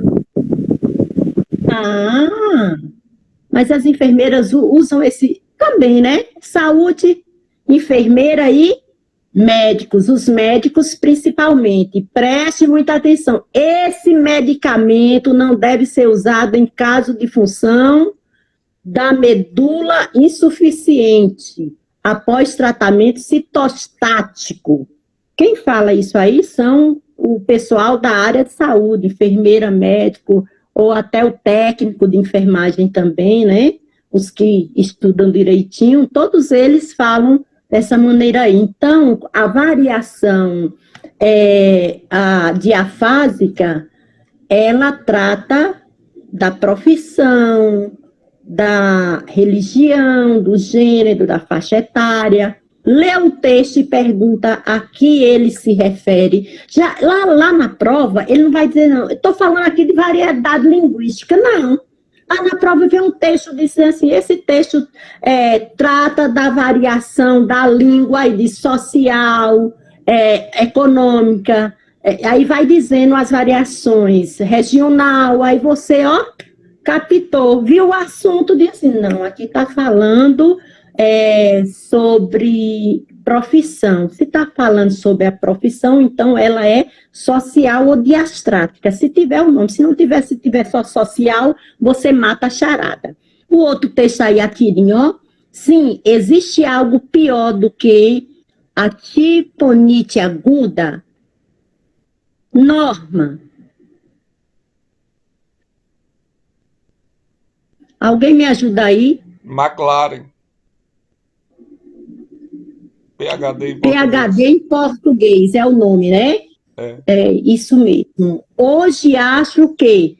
Speaker 1: Mas as enfermeiras usam esse também, né? Saúde, enfermeira e médicos, os médicos principalmente. Preste muita atenção. Esse medicamento não deve ser usado em caso de função da medula insuficiente, após tratamento citostático. Quem fala isso aí são o pessoal da área de saúde, enfermeira, médico, ou até o técnico de enfermagem também, né? Os que estudam direitinho, todos eles falam dessa maneira aí. Então, a variação a diafásica, ela trata da profissão, da religião, do gênero, da faixa etária. Lê o texto e pergunta a que ele se refere. Já, lá na prova, ele não vai dizer, não, eu estou falando aqui de variedade linguística, não. Lá na prova vem um texto dizendo assim, esse texto trata da variação da língua e de social, econômica, aí vai dizendo as variações regional, aí você, captou, viu o assunto, diz assim, não, aqui está falando sobre profissão. Se está falando sobre a profissão, então ela é social ou diastrática. Se tiver o nome, se não tiver, se tiver só social, você mata a charada. O outro texto aí, Atirinho, sim, existe algo pior do que a tiponite aguda? Norma. Alguém me ajuda aí?
Speaker 2: McLaren. PhD em português.
Speaker 1: PhD em português, é o nome, né? É isso mesmo. Hoje acho que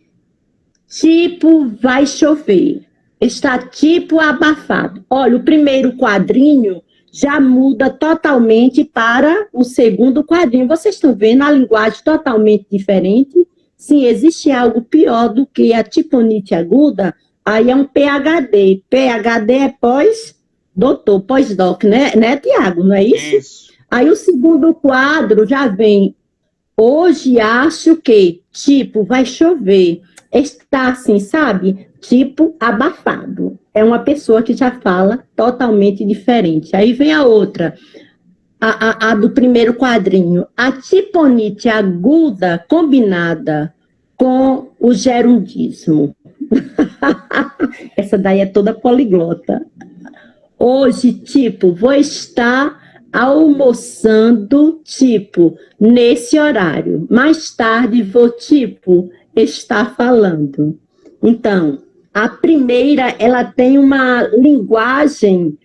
Speaker 1: tipo vai chover. Está tipo abafado. Olha, o primeiro quadrinho já muda totalmente para o segundo quadrinho. Vocês estão vendo a linguagem totalmente diferente? Sim, existe algo pior do que a tiponite aguda, aí é um PhD. PhD é pós-doutor, pós-doc, né, Tiago? Não é isso?
Speaker 2: Isso.
Speaker 1: Aí o segundo quadro já vem, hoje acho que, tipo, vai chover. Está assim, sabe? Tipo, abafado. É uma pessoa que já fala totalmente diferente. Aí vem a outra, a do primeiro quadrinho. A tiponite aguda combinada com o gerundismo. Essa daí é toda poliglota. Hoje, tipo, vou estar almoçando, tipo, nesse horário. Mais tarde vou, tipo, estar falando. Então, a primeira, ela tem uma linguagem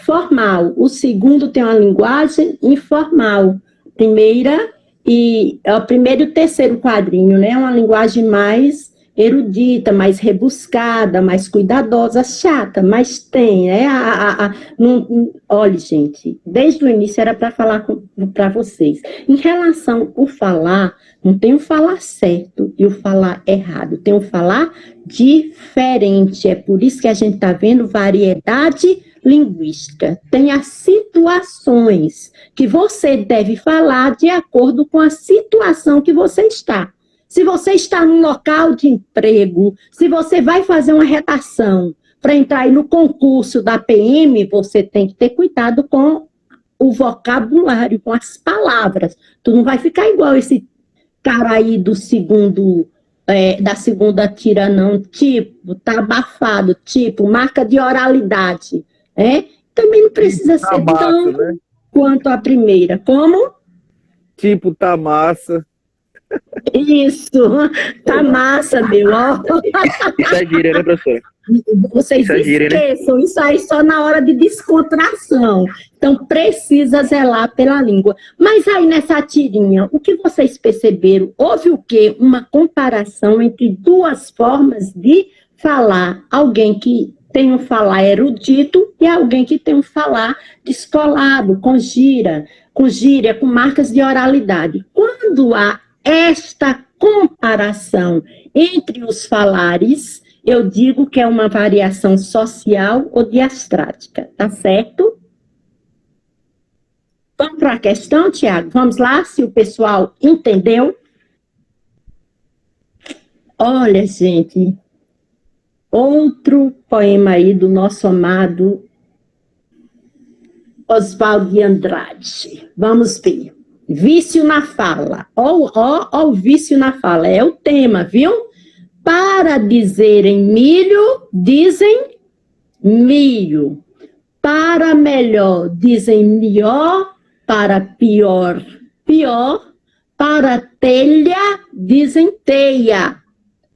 Speaker 1: formal. O segundo tem uma linguagem informal. Primeira e o primeiro e o terceiro quadrinho, né? Uma linguagem mais erudita, mais rebuscada, mais cuidadosa, chata, mas tem, né? Olha, gente, desde o início era para falar para vocês. Em relação ao falar, não tem o falar certo e o falar errado, tem o falar diferente. É por isso que a gente está vendo variedade linguística. Tem as situações que você deve falar de acordo com a situação que você está. Se você está num local de emprego, se você vai fazer uma redação para entrar aí no concurso da PM, você tem que ter cuidado com o vocabulário, com as palavras. Tu não vai ficar igual esse cara aí do segundo, da segunda tira, não. Tipo, tá abafado, tipo, marca de oralidade. Também não precisa ser
Speaker 5: massa,
Speaker 1: tão
Speaker 5: né?
Speaker 1: quanto a primeira. Como?
Speaker 5: Tipo, tá massa.
Speaker 1: Isso, tá massa, meu. Ó.
Speaker 6: Isso é gíria, né, professor?
Speaker 1: Vocês
Speaker 6: Isso é gíria, né?
Speaker 1: esqueçam, isso aí só na hora de descontração. Então, precisa zelar pela língua. Mas aí, nessa tirinha, o que vocês perceberam? Houve o quê? Uma comparação entre duas formas de falar. Alguém que tem um falar erudito e alguém que tem um falar descolado, com gíria, com marcas de oralidade. Quando há esta comparação entre os falares, eu digo que é uma variação social ou diastrática, tá certo? Vamos para a questão, Tiago? Vamos lá, se o pessoal entendeu? Olha, gente, outro poema aí do nosso amado Oswald de Andrade. Vamos ver. Vício na fala. Ó, o vício na fala. É o tema, viu? Para dizerem milho, dizem milho. Para melhor, dizem melhor. Para pior, pior. Para telha, dizem teia.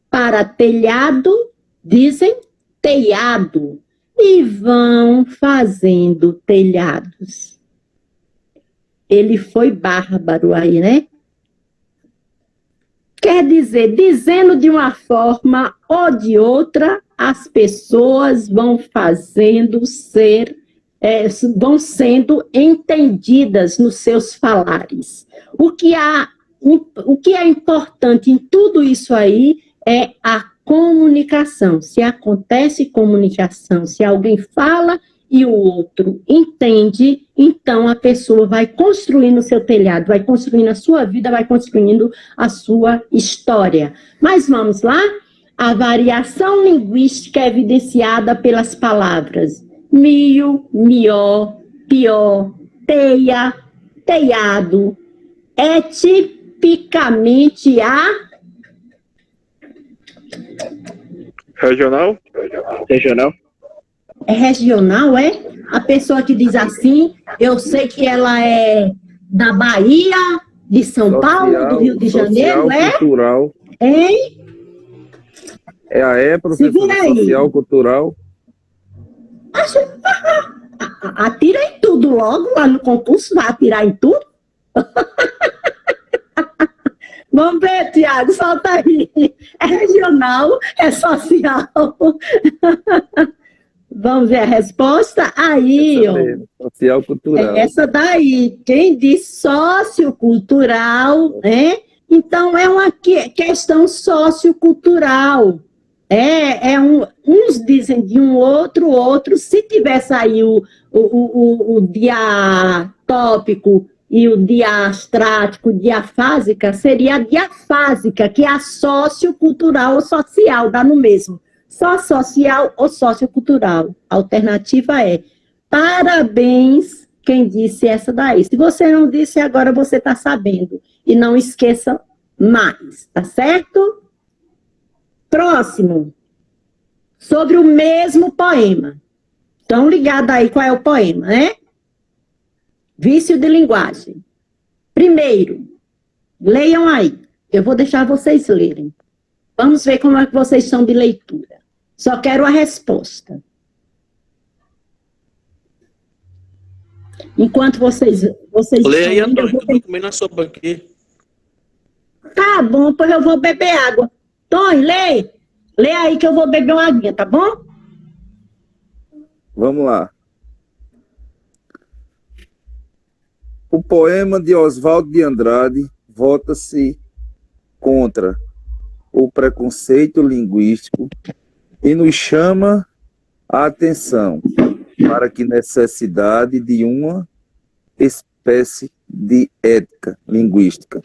Speaker 1: Para telhado, dizem telhado. E vão fazendo telhados. Ele foi bárbaro aí, né? Quer dizer, dizendo de uma forma ou de outra, as pessoas vão fazendo vão sendo entendidas nos seus falares. O que é importante em tudo isso aí é a comunicação. Se acontece comunicação, se alguém fala e o outro entende, então a pessoa vai construindo o seu telhado, vai construindo a sua vida, vai construindo a sua história. Mas vamos lá? A variação linguística é evidenciada pelas palavras mio, mió, pior, teia, telhado. É tipicamente a
Speaker 6: Regional? Regional?
Speaker 1: É regional, é? A pessoa que diz assim, eu sei que ela é da Bahia, de São Paulo, do Rio de Janeiro, é?
Speaker 5: Cultural.
Speaker 1: Hein?
Speaker 5: Professora,
Speaker 1: Segura aí.
Speaker 5: social, cultural.
Speaker 1: Atira em tudo logo, lá no concurso, vai atirar em tudo? Vamos ver, Tiago, solta aí. É regional, é social. Vamos ver a resposta? Aí,
Speaker 5: Essa
Speaker 1: ó.
Speaker 5: mesmo, social cultural.
Speaker 1: É essa daí. Quem diz sociocultural, né? Então, é uma questão sociocultural. Uns dizem de um outro. Se tivesse aí o diatópico e o diastrático, diafásica, seria a diafásica, que é a sociocultural ou social, dá no mesmo. Só social ou sociocultural. A alternativa é parabéns quem disse essa daí. Se você não disse, agora você está sabendo. E não esqueça mais, tá certo? Próximo. Sobre o mesmo poema. Estão ligados aí qual é o poema, né? Vício de linguagem. Primeiro, leiam aí. Eu vou deixar vocês lerem. Vamos ver como é que vocês são de leitura. Só quero a resposta. Enquanto vocês
Speaker 3: Lê aí,
Speaker 1: estão indo,
Speaker 3: Antônio, que eu tô comendo a sopa aqui.
Speaker 1: Tá bom, pois eu vou beber água. Tony, lê. Lê aí que eu vou beber uma aguinha, tá bom?
Speaker 5: Vamos lá. O poema de Oswaldo de Andrade volta-se contra o preconceito linguístico e nos chama a atenção para que necessidade de uma espécie de ética linguística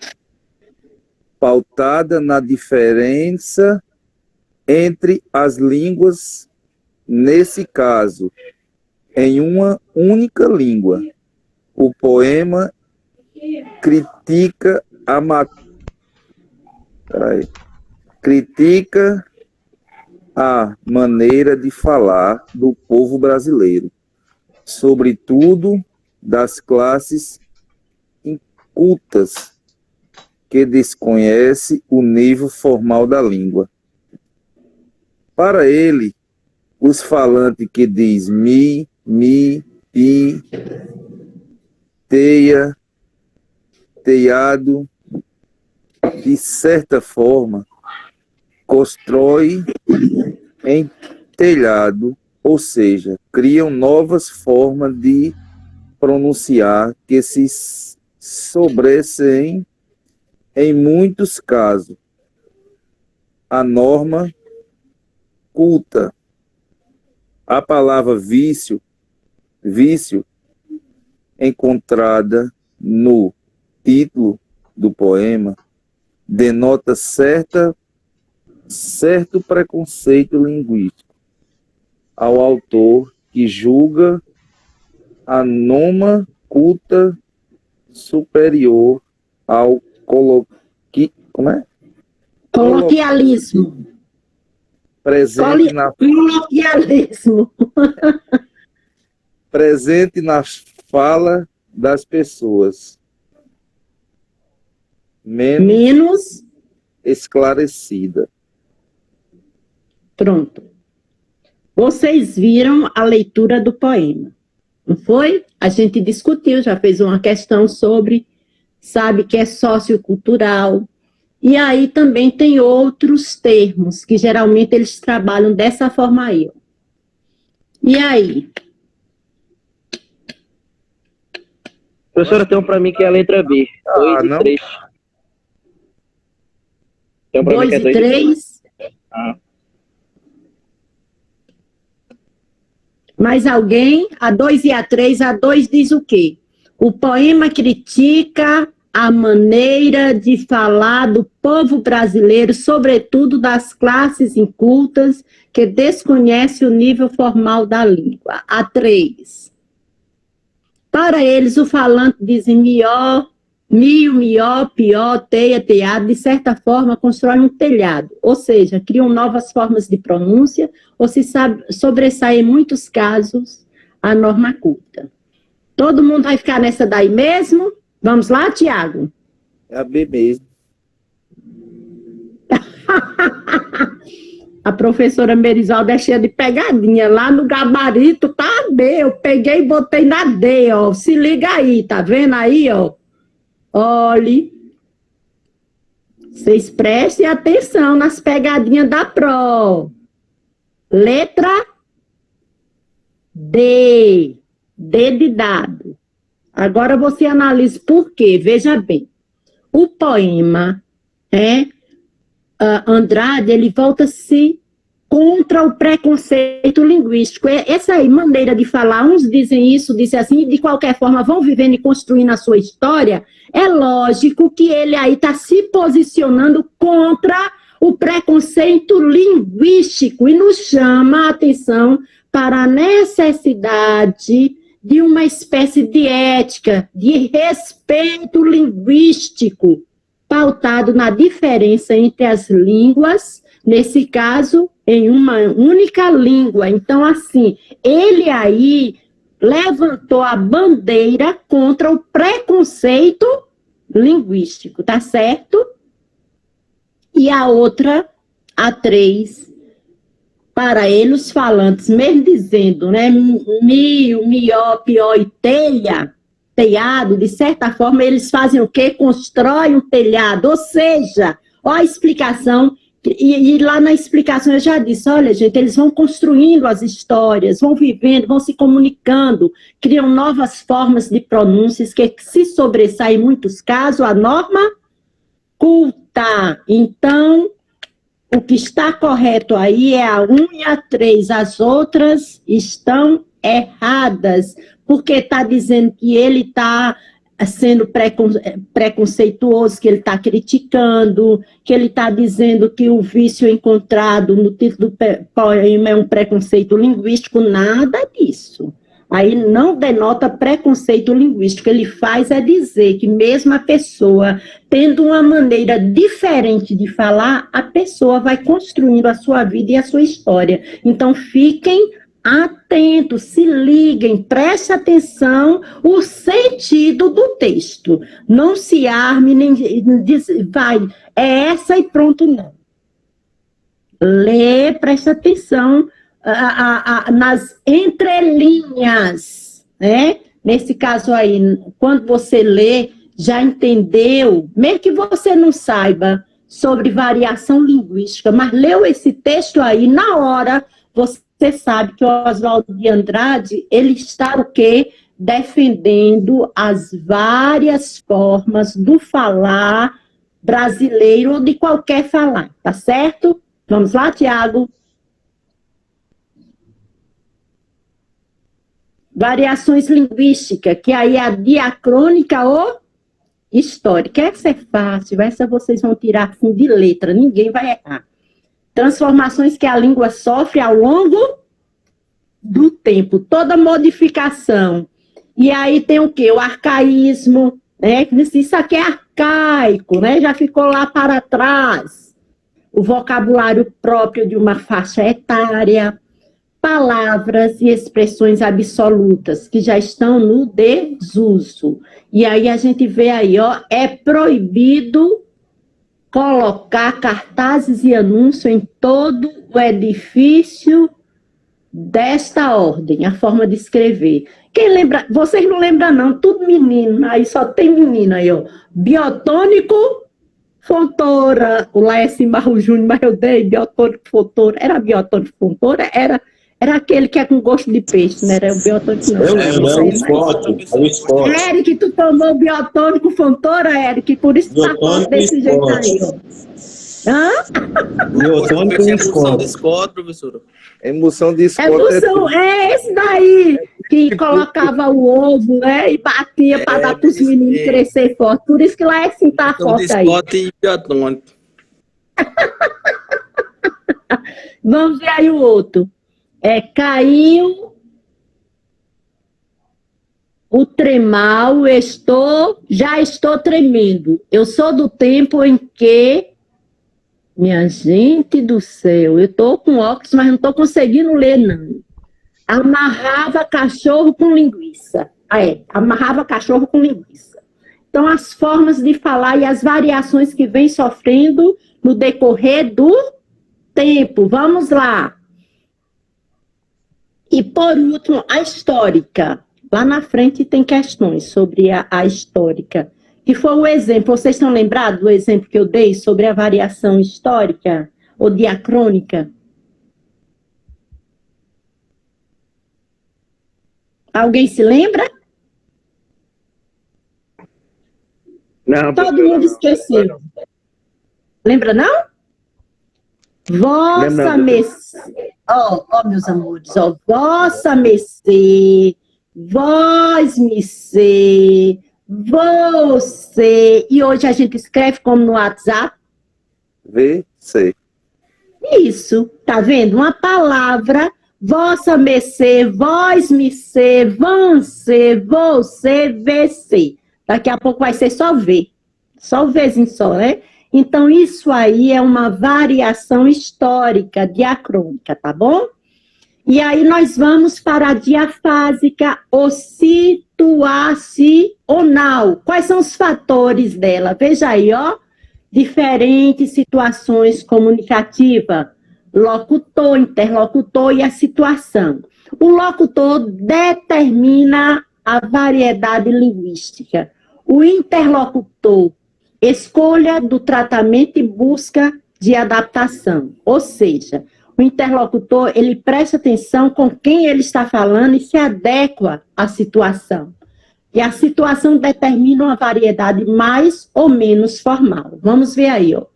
Speaker 5: pautada na diferença entre as línguas, nesse caso, em uma única língua. O poema critica a maneira de falar do povo brasileiro, sobretudo das classes incultas, que desconhece o nível formal da língua. Para ele, os falantes que diz mi, pi, teia, teiado, de certa forma, constrói em telhado, ou seja, criam novas formas de pronunciar que se sobressaem em muitos casos. A norma culta. A palavra vício, encontrada no título do poema, denota certo preconceito linguístico ao autor, que julga a norma culta superior ao
Speaker 1: Coloquialismo. Coloquialismo.
Speaker 5: Presente na fala das pessoas, menos esclarecida.
Speaker 1: Pronto. Vocês viram a leitura do poema, não foi? A gente discutiu, já fez uma questão sobre, sabe, que é sociocultural. E aí também tem outros termos, que geralmente eles trabalham dessa forma aí. E aí?
Speaker 6: Professora, tem um para mim que é a letra B. 2 e 3. Tem um para mim
Speaker 1: 2
Speaker 6: que é
Speaker 1: e
Speaker 6: 2
Speaker 1: 3. Mais alguém? A 2 e a 3. A 2 diz o quê? O poema critica a maneira de falar do povo brasileiro, sobretudo das classes incultas, que desconhece o nível formal da língua. A 3. Para eles, o falante diz mió, mio, mió, pió, teia, teado, de certa forma, constrói um telhado, ou seja, criam novas formas de pronúncia, ou se sobressai, em muitos casos, a norma culta. Todo mundo vai ficar nessa daí mesmo? Vamos lá, Tiago?
Speaker 5: É a B mesmo.
Speaker 1: A professora Merisalda é cheia de pegadinha. Lá no gabarito tá a D. Eu peguei e botei na D, ó. Se liga aí, tá vendo aí, ó? Olhe. Vocês prestem atenção nas pegadinhas da Pro. Letra D de dado. Agora você analisa por quê. Veja bem, o poema, Andrade, ele volta-se contra o preconceito linguístico. Essa aí, maneira de falar, uns dizem isso, dizem assim, e de qualquer forma vão vivendo e construindo a sua história, é lógico que ele aí está se posicionando contra o preconceito linguístico e nos chama a atenção para a necessidade de uma espécie de ética, de respeito linguístico, pautado na diferença entre as línguas, nesse caso, em uma única língua. Então, assim, ele aí levantou a bandeira contra o preconceito linguístico, tá certo? E a outra, a 3, para ele, os falantes, mesmo dizendo, né, mio, mió, pió e telhado, de certa forma, eles fazem o quê? Constroem um telhado, ou seja, ó a explicação, e lá na explicação eu já disse, olha, gente, eles vão construindo as histórias, vão vivendo, vão se comunicando, criam novas formas de pronúncias que se sobressaem em muitos casos a norma culta. Então, o que está correto aí é a 1 e a 3, as outras estão erradas, porque está dizendo que ele está sendo preconceituoso, que ele está criticando, que ele está dizendo que o vício encontrado no título do poema é um preconceito linguístico, nada disso. Aí não denota preconceito linguístico, ele faz é dizer que mesmo a pessoa tendo uma maneira diferente de falar, a pessoa vai construindo a sua vida e a sua história. Então fiquem atentos, se liguem, preste atenção o sentido do texto. Não se arme, nem diz, vai, é essa e pronto, não. Lê, preste atenção nas entrelinhas, né? Nesse caso aí, quando você lê, já entendeu, mesmo que você não saiba sobre variação linguística, mas leu esse texto aí, na hora, você sabe que o Oswaldo de Andrade, ele está o quê? Defendendo as várias formas do falar brasileiro ou de qualquer falar, tá certo? Vamos lá, Tiago? Variações linguísticas, que aí é a diacrônica ou histórica. Essa é fácil, essa vocês vão tirar assim de letra, ninguém vai errar. Transformações que a língua sofre ao longo do tempo, toda modificação. E aí tem o quê? O arcaísmo, né? Isso aqui é arcaico, né? Já ficou lá para trás. O vocabulário próprio de uma faixa etária, palavras e expressões absolutas que já estão no desuso. E aí a gente vê aí, ó, é proibido colocar cartazes e anúncios em todo o edifício desta ordem, a forma de escrever. Quem lembra? Vocês não lembram não, tudo menino, aí só tem menino aí, ó. Biotônico Fontoura, o Laércio Marro Júnior, mas eu dei Biotônico Fontoura, era Biotônico Fontoura, era aquele que é com gosto de peixe, né? Era o biotônico.
Speaker 4: Eu lembro, é o esporte.
Speaker 1: Eric, tu tomou biotônico Fontoura, Eric, por isso tu tá falando desse jeito aí, ó. Hã?
Speaker 4: Biotônico e
Speaker 3: Scott, professora.
Speaker 5: Emoção de Scott.
Speaker 1: Emoção, esse daí, que colocava o ovo, né? E batia para dar para os meninos crescer forte. Por isso que lá é assim, tá forte aí.
Speaker 3: Scott e biotônico.
Speaker 1: Vamos ver aí o outro. Caiu o tremal, já estou tremendo. Eu sou do tempo em que, minha gente do céu, eu estou com óculos, mas não estou conseguindo ler, não. Amarrava cachorro com linguiça. Amarrava cachorro com linguiça. Então, as formas de falar e as variações que vem sofrendo no decorrer do tempo. Vamos lá. E, por último, a histórica. Lá na frente tem questões sobre a histórica. Que foi o exemplo, vocês estão lembrados do exemplo que eu dei sobre a variação histórica ou diacrônica? Alguém se lembra?
Speaker 6: Não,
Speaker 1: Todo
Speaker 6: professora,
Speaker 1: mundo
Speaker 6: não.
Speaker 1: esqueceu. Lembra, não? Vossa
Speaker 6: Lembra,
Speaker 1: Mercê. Ó, meus amores, ó. Vossa Mercê, vós me ser, você. E hoje a gente escreve como no WhatsApp.
Speaker 5: VC.
Speaker 1: Isso, tá vendo? Uma palavra, vossa mercê, vós me ser, você, VC. Daqui a pouco vai ser só V. Só o Vzinho só, né? Então, isso aí é uma variação histórica, diacrônica, tá bom? E aí nós vamos para a diafásica ou situacional. Quais são os fatores dela? Veja aí, ó. Diferentes situações comunicativas. Locutor, interlocutor e a situação. O locutor determina a variedade linguística. O interlocutor, escolha do tratamento e busca de adaptação. Ou seja, o interlocutor, ele presta atenção com quem ele está falando e se adequa à situação. E a situação determina uma variedade mais ou menos formal. Vamos ver aí, ó.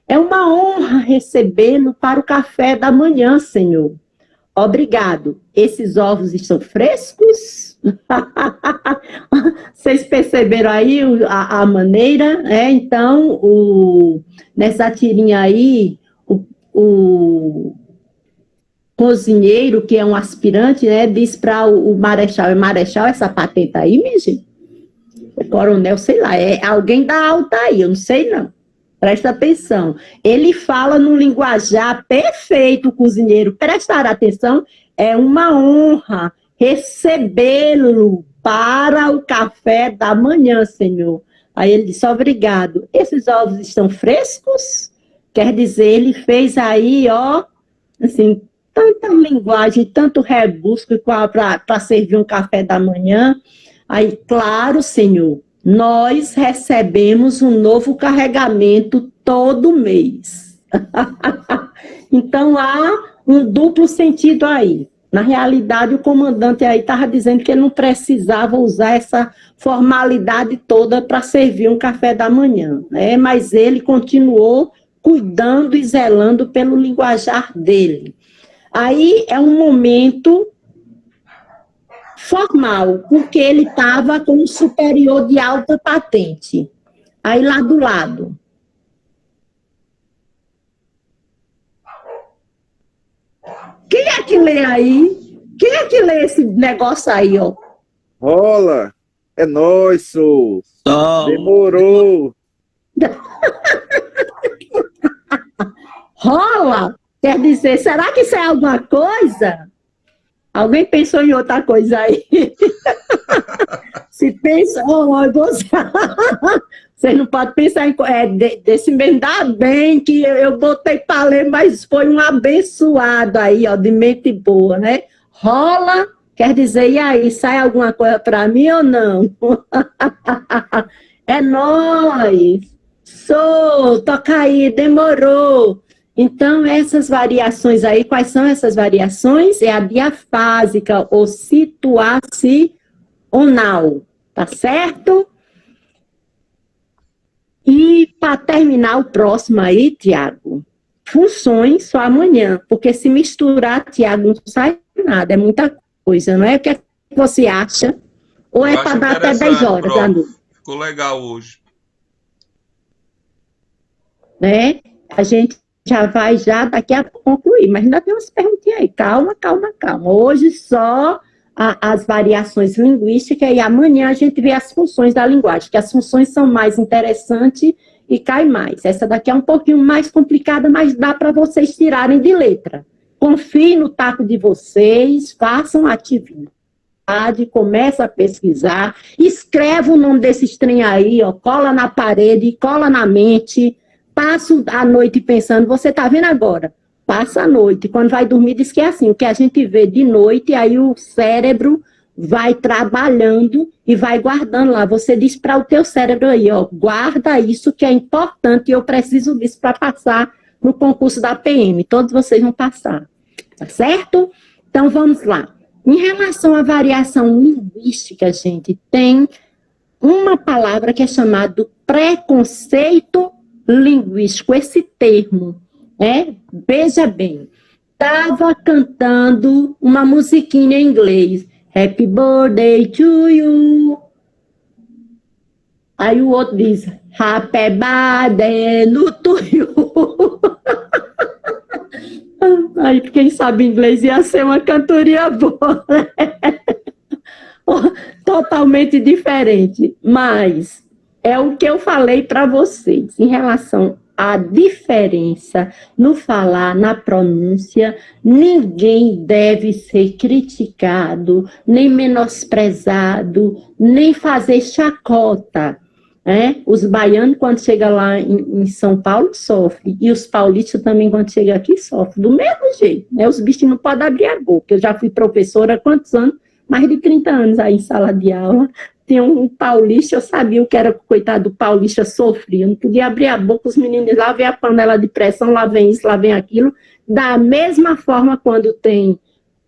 Speaker 1: É uma honra recebê-lo para o café da manhã, senhor. Obrigado. Esses ovos estão frescos? Vocês perceberam aí a maneira, né? Então, nessa tirinha aí, o cozinheiro, que é um aspirante, né, diz para o marechal, marechal, essa patente aí, minha gente? O coronel, sei lá, é alguém da alta aí, eu não sei não. Presta atenção. Ele fala num linguajar perfeito, o cozinheiro. Prestar atenção, é uma honra recebê-lo para o café da manhã, senhor. Aí ele disse, obrigado. Esses ovos estão frescos? Quer dizer, ele fez aí, ó, assim, tanta linguagem, tanto rebusco para servir um café da manhã. Aí, claro, senhor, nós recebemos um novo carregamento todo mês. Então, há um duplo sentido aí. Na realidade, o comandante aí estava dizendo que ele não precisava usar essa formalidade toda para servir um café da manhã, né? Mas ele continuou cuidando e zelando pelo linguajar dele. Aí é um momento formal, porque ele estava com um superior de alta patente. Aí lá do lado. Quem é que lê aí? Quem é que lê esse negócio aí, ó?
Speaker 5: Rola! É nóis, sou! Demorou!
Speaker 1: Rola? Quer dizer, será que isso é alguma coisa? Alguém pensou em outra coisa aí? Se pensa, vocês não podem pensar em desse mesmo, dá bem que eu botei para ler, mas foi um abençoado aí, ó, de mente boa, né? Rola, quer dizer, e aí, sai alguma coisa para mim ou não? É nóis! Toca aí, demorou! Então, essas variações aí, quais são essas variações? É a diafásica ou situacional, tá certo? E para terminar o próximo aí, Tiago, funções só amanhã, porque se misturar, Tiago, não sai nada, é muita coisa, não é? O que é que você acha? Ou é para dar até 10 horas da noite?
Speaker 2: Ficou legal hoje.
Speaker 1: Né? A gente já vai daqui a pouco concluir, mas ainda tem umas perguntinhas aí. Calma. Hoje só as variações linguísticas e amanhã a gente vê as funções da linguagem, que as funções são mais interessantes e cai mais. Essa daqui é um pouquinho mais complicada, mas dá para vocês tirarem de letra. Confie no tato de vocês, façam atividade, começa a pesquisar, escreve o nome desses trem aí, ó, cola na parede, cola na mente. Passo a noite pensando, você está vendo agora? Passa a noite, quando vai dormir diz que é assim, o que a gente vê de noite, aí o cérebro vai trabalhando e vai guardando lá. Você diz para o teu cérebro aí, ó, guarda isso que é importante, eu preciso disso para passar no concurso da PM, todos vocês vão passar, tá certo? Então vamos lá. Em relação à variação linguística, gente, tem uma palavra que é chamada preconceito linguístico, esse termo, veja bem, estava cantando uma musiquinha em inglês, Happy Birthday to you, aí o outro diz, Happy Birthday to you. Aí quem sabe inglês ia ser uma cantoria boa, né? Totalmente diferente, mas é o que eu falei para vocês em relação à diferença no falar, na pronúncia. Ninguém deve ser criticado, nem menosprezado, nem fazer chacota. Os baianos, quando chegam lá em São Paulo, sofrem. E os paulistas também, quando chegam aqui, sofrem. Do mesmo jeito. Os bichos não podem abrir a boca. Eu já fui professora há quantos anos? Mais de 30 anos aí em sala de aula. Tinha um paulista, eu sabia o que era, coitado do paulista, sofria. Não podia abrir a boca, os meninos lá vem a panela de pressão, lá vem isso, lá vem aquilo. Da mesma forma, quando tem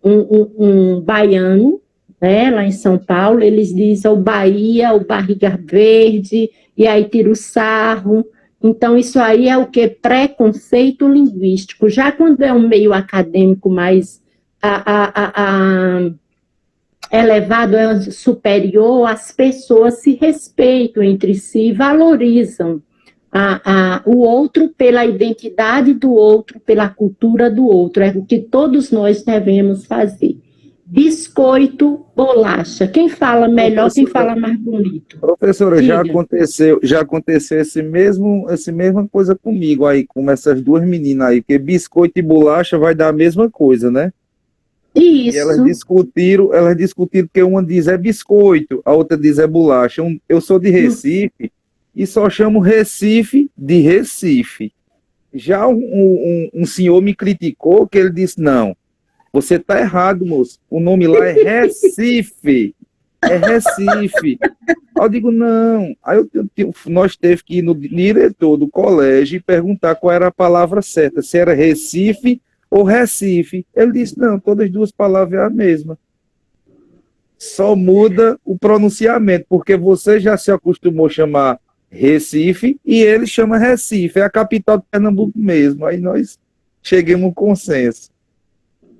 Speaker 1: um baiano, lá em São Paulo, eles dizem o Bahia, o barriga verde, e aí tira o sarro. Então, isso aí é o que? Preconceito linguístico. Já quando é um meio acadêmico mais elevado, superior, as pessoas se respeitam entre si, valorizam o outro pela identidade do outro, pela cultura do outro. É o que todos nós devemos fazer. Biscoito, bolacha. Quem fala melhor, quem fala mais bonito.
Speaker 5: Professora, já aconteceu essa mesma coisa comigo aí, com essas duas meninas aí, porque biscoito e bolacha vai dar a mesma coisa, né?
Speaker 1: Isso.
Speaker 5: E elas discutiram porque uma diz é biscoito, a outra diz é bolacha. Eu sou de Recife e só chamo Recife de Recife. Já um senhor me criticou que ele disse, não, você está errado, moço. O nome lá é Recife. É Recife. Aí eu digo, não. Aí nós teve que ir no diretor do colégio e perguntar qual era a palavra certa, se era Recife ou Recife. Ele disse, não, todas as duas palavras é a mesma. Só muda o pronunciamento, porque você já se acostumou a chamar Recife e ele chama Recife. É a capital de Pernambuco mesmo. Aí nós chegamos a um consenso.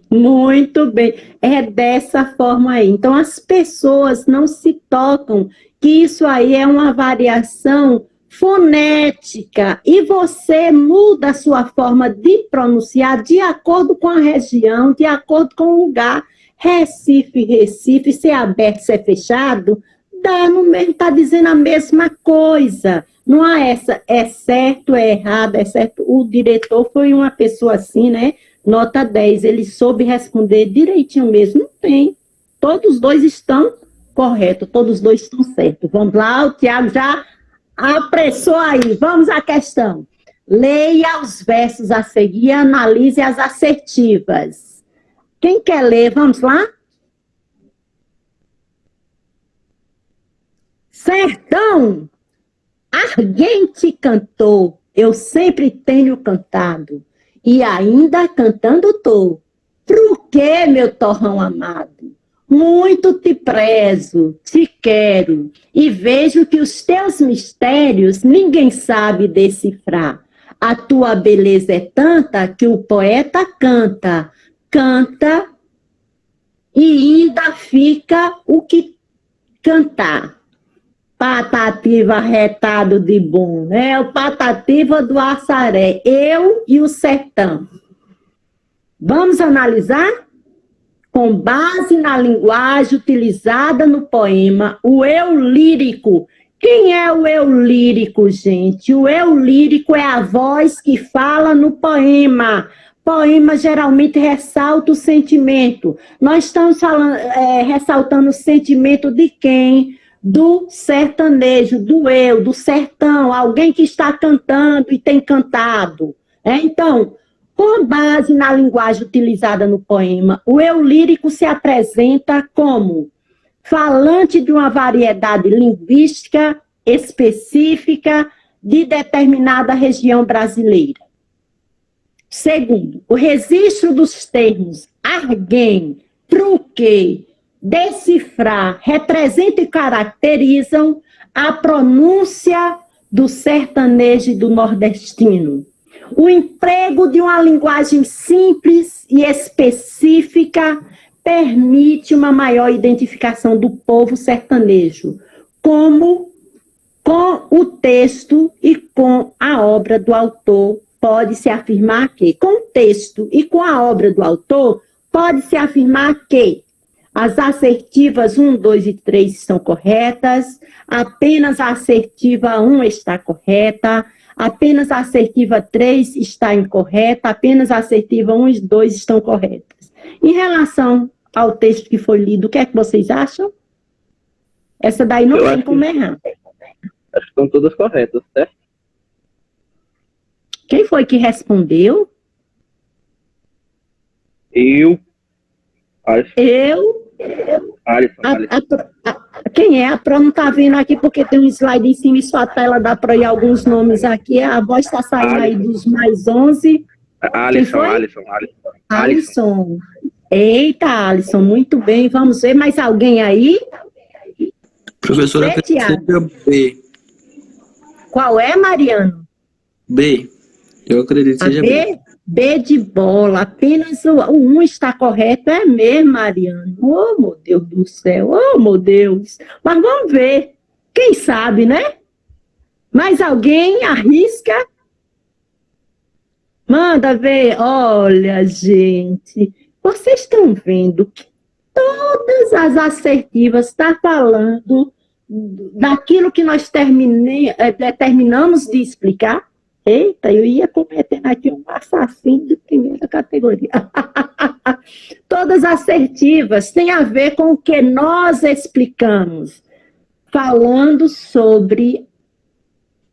Speaker 1: Muito bem, é dessa forma aí. Então, as pessoas não se tocam que isso aí é uma variação fonética e você muda a sua forma de pronunciar de acordo com a região, de acordo com o lugar. Recife, se é aberto, se é fechado, dá no mesmo, está dizendo a mesma coisa. Não há essa, é certo, é errado, é certo. O diretor foi uma pessoa assim, né? Nota 10, ele soube responder direitinho mesmo. Não tem. Todos os dois estão corretos, todos os dois estão certos. Vamos lá, o Tiago já apressou aí. Vamos à questão. Leia os versos a seguir e analise as assertivas. Quem quer ler? Vamos lá? Sertão, Arguente cantou, eu sempre tenho cantado. E ainda cantando tô. Por que, meu torrão amado? Muito te prezo, te quero, e vejo que os teus mistérios ninguém sabe decifrar. A tua beleza é tanta que o poeta canta, canta, e ainda fica o que cantar. Patativa retado de bom, né? O Patativa do Assaré, eu e o sertão. Vamos analisar? Com base na linguagem utilizada no poema, o eu lírico. Quem é o eu lírico, gente? O eu lírico é a voz que fala no poema. Poema geralmente ressalta o sentimento. Nós estamos ressaltando o sentimento de quem? Do sertanejo, do eu, do sertão, alguém que está cantando e tem cantado. Então, com base na linguagem utilizada no poema, o eu lírico se apresenta como falante de uma variedade linguística específica de determinada região brasileira. Segundo, o registro dos termos arguém, truque, que decifrar, representam e caracterizam a pronúncia do sertanejo e do nordestino. O emprego de uma linguagem simples e específica permite uma maior identificação do povo sertanejo, como com o texto e com a obra do autor, pode-se afirmar que, com o texto e com a obra do autor, pode-se afirmar que as assertivas 1, 2 e 3 estão corretas, apenas a assertiva 1 está correta, apenas a assertiva 3 está incorreta, apenas a assertiva 1 e 2 estão corretas. Em relação ao texto que foi lido, o que é que vocês acham? Essa daí não tem como errar.
Speaker 6: Acho que estão todas corretas, certo?
Speaker 1: Quem foi que respondeu?
Speaker 6: Eu. Alisson.
Speaker 1: Eu.
Speaker 6: Alisson.
Speaker 1: Quem é? A Pro não está vendo aqui porque tem um slide em cima e sua tela dá para ir alguns nomes aqui. A voz está saindo aí dos mais 11. Alisson. Eita, Alisson, muito bem. Vamos ver mais alguém aí?
Speaker 3: Professora, B.
Speaker 1: Qual é, Mariano?
Speaker 3: B. Eu acredito que seja B.
Speaker 1: B de bola. Apenas o 1 está correto. É mesmo, Mariano. Oh, meu Deus do céu. Oh, meu Deus. Mas vamos ver. Quem sabe, né? Mais alguém arrisca? Manda ver. Olha, gente. Vocês estão vendo que todas as assertivas estão falando daquilo que nós terminamos de explicar. Eita, eu ia cometendo aqui um assassino de primeira categoria. Todas as assertivas têm a ver com o que nós explicamos, falando sobre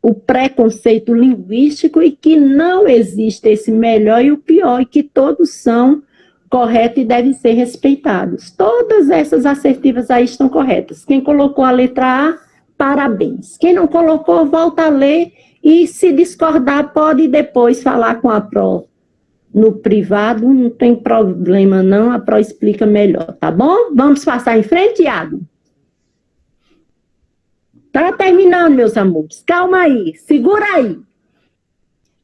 Speaker 1: o preconceito linguístico e que não existe esse melhor e o pior, e que todos são corretos e devem ser respeitados. Todas essas assertivas aí estão corretas. Quem colocou a letra A, parabéns. Quem não colocou, volta a ler. E se discordar, pode depois falar com a Pro no privado, não tem problema não, a Pro explica melhor, tá bom? Vamos passar em frente, Iago? Tá terminando, meus amores. Calma aí, segura aí.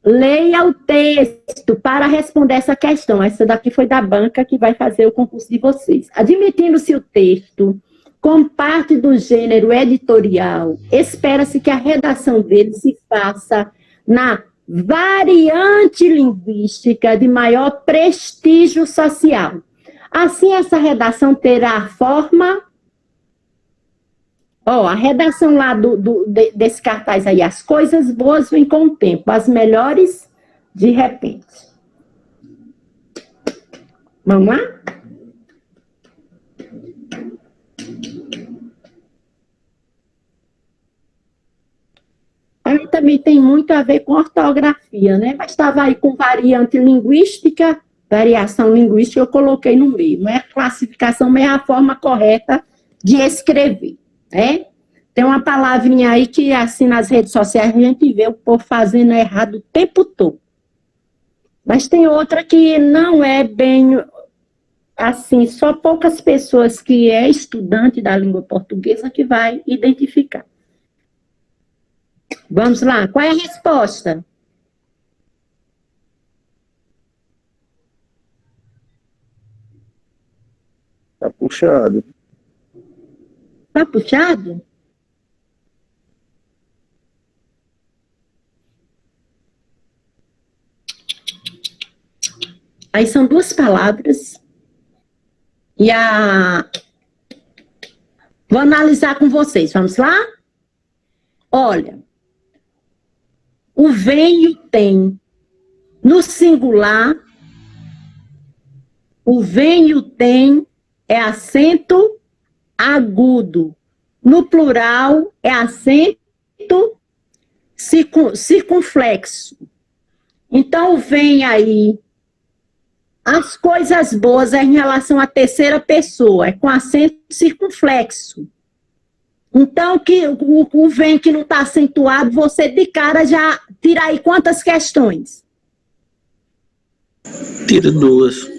Speaker 1: Leia o texto para responder essa questão. Essa daqui foi da banca que vai fazer o concurso de vocês. Admitindo-se o texto como parte do gênero editorial, espera-se que a redação dele se faça na variante linguística de maior prestígio social. Assim, essa redação terá a forma... a redação lá desse cartaz aí, as coisas boas vêm com o tempo, as melhores de repente. Vamos lá? Aí também tem muito a ver com ortografia, né? Mas estava aí com variante linguística, variação linguística, eu coloquei no meio. Não é a classificação, mas é a forma correta de escrever, né? Tem uma palavrinha aí que, assim, nas redes sociais, a gente vê o povo fazendo errado o tempo todo. Mas tem outra que não é bem, assim, só poucas pessoas que é estudante da língua portuguesa que vai identificar. Vamos lá, qual é a resposta?
Speaker 5: Tá puxado.
Speaker 1: Tá puxado? Aí são duas palavras. E vou analisar com vocês, vamos lá? Olha, o vem e o tem. No singular, o vem e o tem é acento agudo. No plural, é acento circunflexo. Então, vem aí as coisas boas é em relação à terceira pessoa, é com acento circunflexo. Então, o vem que não está acentuado, você de cara já tira aí quantas questões?
Speaker 3: Tira duas.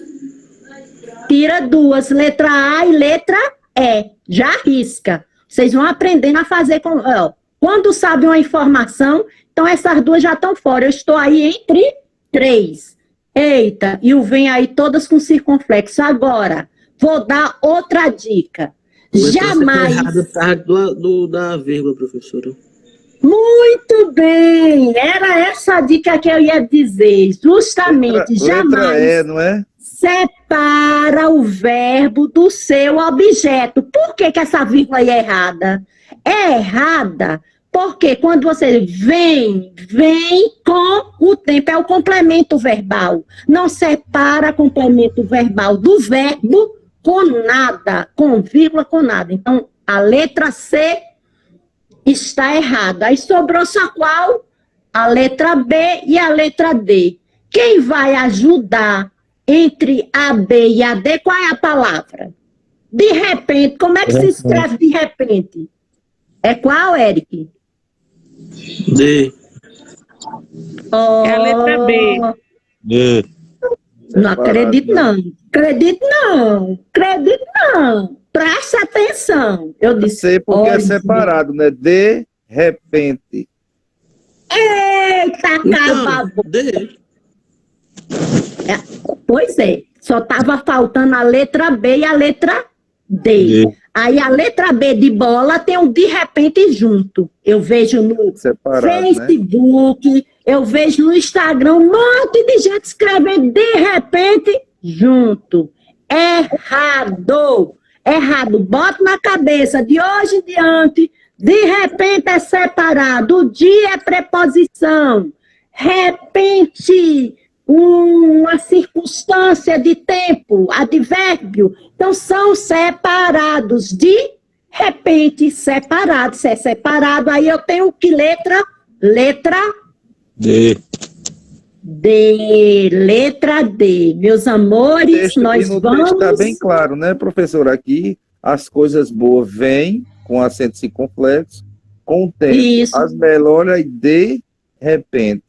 Speaker 1: tira duas, letra A e letra E. Já risca. Vocês vão aprendendo a fazer com. Ó, quando sabe uma informação, então essas duas já estão fora. Eu estou aí entre 3. Eita, e o vem aí todas com circunflexo. Agora, vou dar outra dica. Jamais.
Speaker 3: Da vírgula, professora.
Speaker 1: Muito bem! Era essa a dica que eu ia dizer. Justamente, jamais.
Speaker 5: Letra E, não é?
Speaker 1: Separa o verbo do seu objeto. Por que essa vírgula aí é errada? É errada porque quando você vem com o tempo, é o complemento verbal. Não separa complemento verbal do verbo com nada, com vírgula, com nada. Então, a letra C está errada. Aí sobrou só qual? A letra B e a letra D. Quem vai ajudar entre a B e a D, qual é a palavra? De repente, como é que se escreve de repente? É qual, Eric?
Speaker 3: D.
Speaker 1: Oh,
Speaker 8: É a letra B.
Speaker 4: D.
Speaker 1: não acredito, não. Acredito, não. Acredito, não. Preste atenção. Eu disse.
Speaker 5: C porque é
Speaker 1: olha,
Speaker 5: separado, né? De repente.
Speaker 1: Eita, cava.
Speaker 3: Então, D.
Speaker 1: Pois é. Só estava faltando a letra B e a letra D.
Speaker 4: D.
Speaker 1: Aí a letra B de bola tem um de repente junto. Eu vejo no
Speaker 5: Separado, né?
Speaker 1: Facebook, eu vejo no Instagram um monte de gente escrevendo de repente junto. Errado. Errado. Bota na cabeça, de hoje em diante, de repente é separado. O dia é preposição. Repente, uma circunstância de tempo, advérbio. Então, são separados. De repente, separados. Se é separado, aí eu tenho que letra? Letra
Speaker 4: D.
Speaker 1: D. Letra D. Meus amores, nós
Speaker 5: no
Speaker 1: vamos...
Speaker 5: texto está bem claro, né, professor? Aqui, as coisas boas vêm com acento circunflexo, com o tempo.
Speaker 1: Isso.
Speaker 5: As melhores de repente.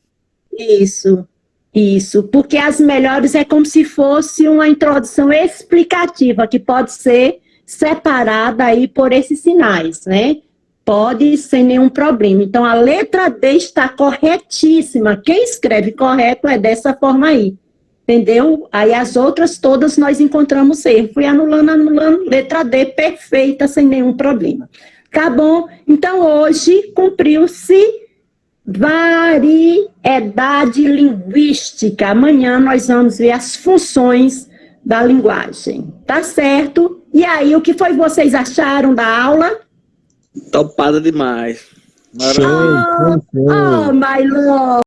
Speaker 1: Isso, porque as melhores é como se fosse uma introdução explicativa, que pode ser separada aí por esses sinais, né? Pode sem nenhum problema. Então, a letra D está corretíssima. Quem escreve correto é dessa forma aí, entendeu? Aí as outras todas nós encontramos erro. Fui anulando, letra D perfeita, sem nenhum problema. Tá bom? Então, hoje cumpriu-se variedade linguística. Amanhã nós vamos ver as funções da linguagem. Tá certo? E aí, o que foi que vocês acharam da aula?
Speaker 3: Topada demais.
Speaker 5: Maravilha.
Speaker 1: Oh, my love!